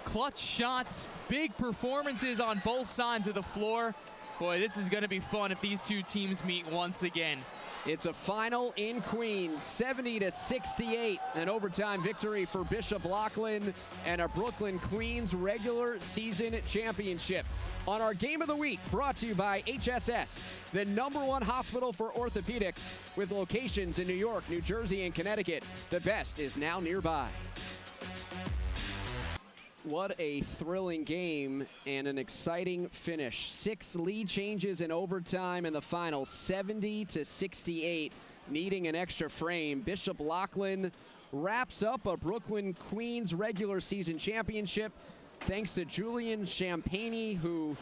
clutch shots, big performances on both sides of the floor. Boy, this is going to be fun if these two teams meet once again. It's a final in Queens, 70-68, an overtime victory for Bishop Loughlin and a Brooklyn Queens regular season championship. On our Game of the Week, brought to you by HSS, the #1 hospital for orthopedics with locations in New York, New Jersey, and Connecticut. The best is now nearby. What a thrilling game and an exciting finish. 6 lead changes in overtime in the final, 70-68, needing an extra frame. Bishop Loughlin wraps up a Brooklyn Queens regular season championship thanks to Julian Champagne, who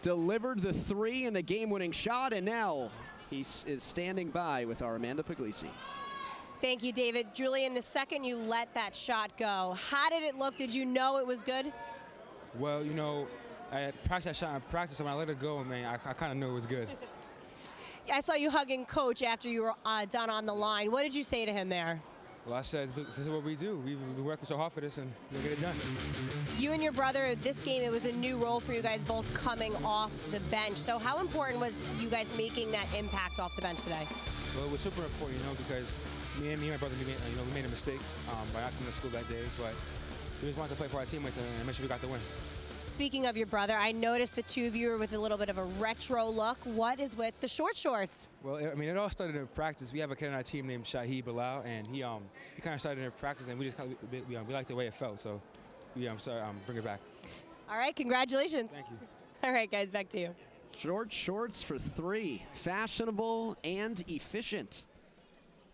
delivered the 3 in the game-winning shot, and now he is standing by with our Amanda Puglisi. Thank you, David. Julian, the second you let that shot go, how did it look? Did you know it was good? Well, you know, I practiced that shot in practice, and when I let it go, man, I kind of knew it was good. I saw you hugging Coach after you were done on the line. What did you say to him there? Well, I said, this is what we do. We've been working so hard for this, and we'll get it done. You and your brother, this game, it was a new role for you guys both coming off the bench. So how important was you guys making that impact off the bench today? Well, it was super important, you know, because me and my brother, we made a mistake by not coming to school that day, but we just wanted to play for our teammates and make sure we got the win. Speaking of your brother, I noticed the two of you are with a little bit of a retro look. What is with the short shorts? Well, I mean, it all started in practice. We have a kid on our team named Shahid Bilal, and he kind of started in practice, and we just we liked the way it felt, so we bring it back. All right, congratulations. Thank you. All right, guys, back to you. Short shorts for 3, fashionable and efficient.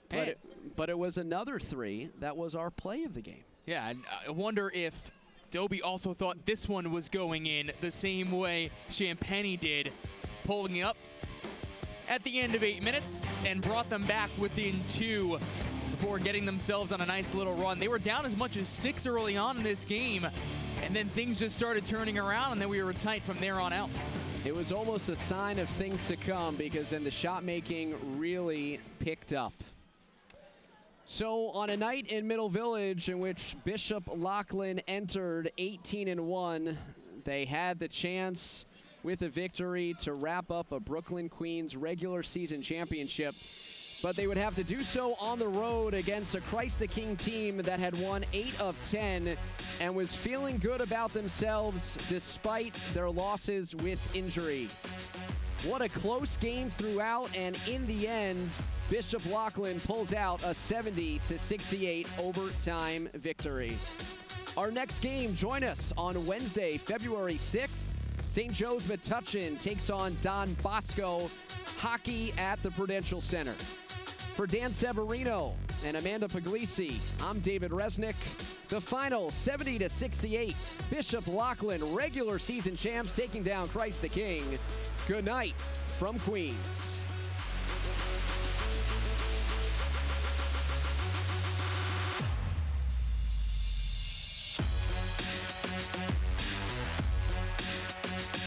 But it was another 3 that was our play of the game. Yeah, and I wonder if Dobie also thought this one was going in the same way Champagne did, pulling it up at the end of 8 minutes and brought them back within 2 before getting themselves on a nice little run. They were down as much as 6 early on in this game, and then things just started turning around, and then we were tight from there on out. It was almost a sign of things to come, because then the shot making really picked up. So on a night in Middle Village in which Bishop Loughlin entered 18-1, they had the chance with a victory to wrap up a Brooklyn Queens regular season championship, but they would have to do so on the road against a Christ the King team that had won 8 of 10 and was feeling good about themselves despite their losses with injury. What a close game throughout, and in the end, Bishop Loughlin pulls out a 70-68 overtime victory. Our next game, join us on Wednesday, February 6th. St. Joe's Metuchen takes on Don Bosco hockey at the Prudential Center. For Dan Severino and Amanda Puglisi, I'm David Resnick. The final, 70-68. Bishop Loughlin, regular season champs, taking down Christ the King. Good night from Queens.